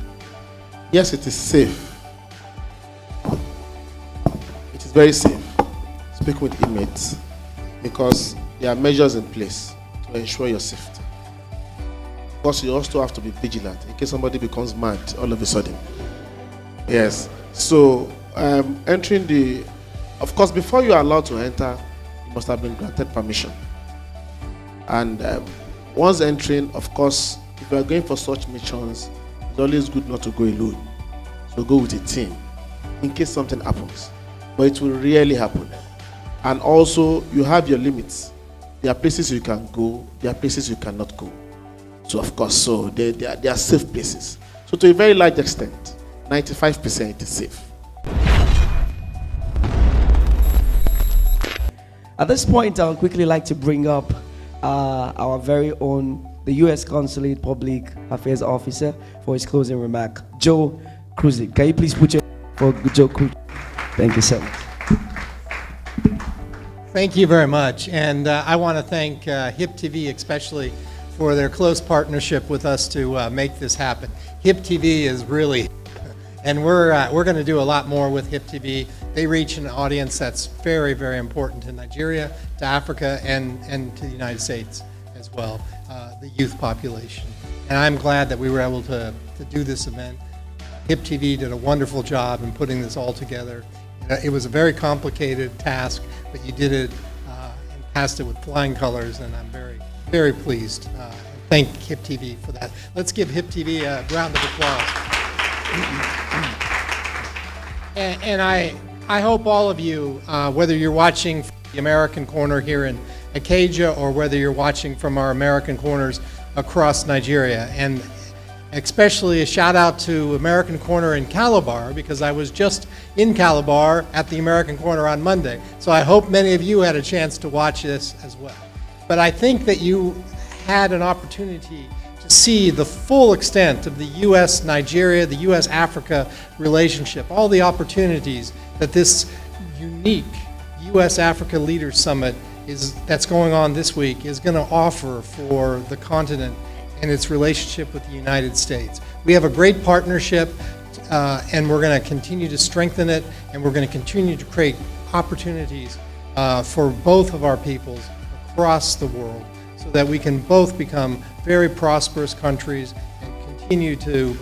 Yes, it is safe. It is very safe. Speak with inmates because there are measures in place to ensure your safety. Of course, you also have to be vigilant in case somebody becomes mad all of a sudden. Yes. So, entering the... Of course, before you are allowed to enter, you must have been granted permission. And once entering, of course, if you are going for such missions, it's always good not to go alone. So go with a team in case something happens. But it will rarely happen. And also, you have your limits. There are places you can go, there are places you cannot go. So of course, so they are safe places. So to a very large extent, 95% is safe. At this point, I would quickly like to bring up our very own, the U.S. Consulate Public Affairs Officer, for his closing remark, Joe Cruz. Can you please put your for Joe Cruz? Thank you so much. Thank you very much, and I want to thank HIPTV especially for their close partnership with us to make this happen. HIPTV is really, and we're going to do a lot more with HIPTV. They reach an audience that's very, very important to Nigeria, to Africa, and to the United States as well, the youth population. And I'm glad that we were able to do this event. HIPTV did a wonderful job in putting this all together. It was a very complicated task, but you did it and passed it with flying colors, and I'm very, very pleased. Thank HIPTV for that. Let's give HIPTV a round of applause. And I hope all of you, whether you're watching from the American corner here in Acacia or whether you're watching from our American corners across Nigeria, and especially a shout out to American Corner in Calabar, because I was just in Calabar at the American Corner on Monday. So I hope many of you had a chance to watch this as well. But I think that you had an opportunity to see the full extent of the U.S.-Nigeria, the U.S.-Africa relationship, all the opportunities that this unique U.S.-Africa Leaders Summit that's going on this week is going to offer for the continent and its relationship with the United States. We have a great partnership, and we're going to continue to strengthen it, and we're going to continue to create opportunities for both of our peoples across the world so that we can both become very prosperous countries and continue to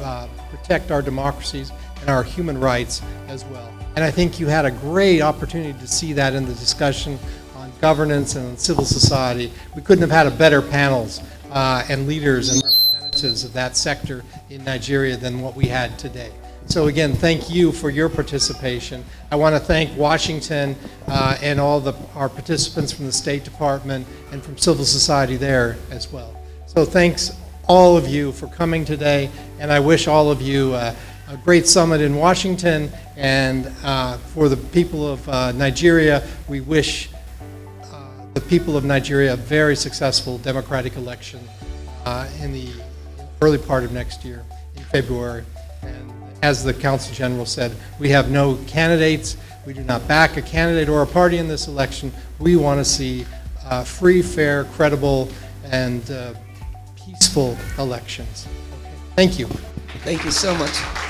protect our democracies and our human rights as well. And I think you had a great opportunity to see that in the discussion on governance and on civil society. We couldn't have had a better panels and leaders and representatives of that sector in Nigeria than what we had today. So again, thank you for your participation. I want to thank Washington and all our participants from the State Department and from civil society there as well. So thanks all of you for coming today, and I wish all of you a great summit in Washington, and for the people of Nigeria, we wish the people of Nigeria a very successful democratic election in the early part of next year, in February. And as the Council General said, we have no candidates. We do not back a candidate or a party in this election. We want to see free, fair, credible, and peaceful elections. Okay. Thank you. Thank you so much.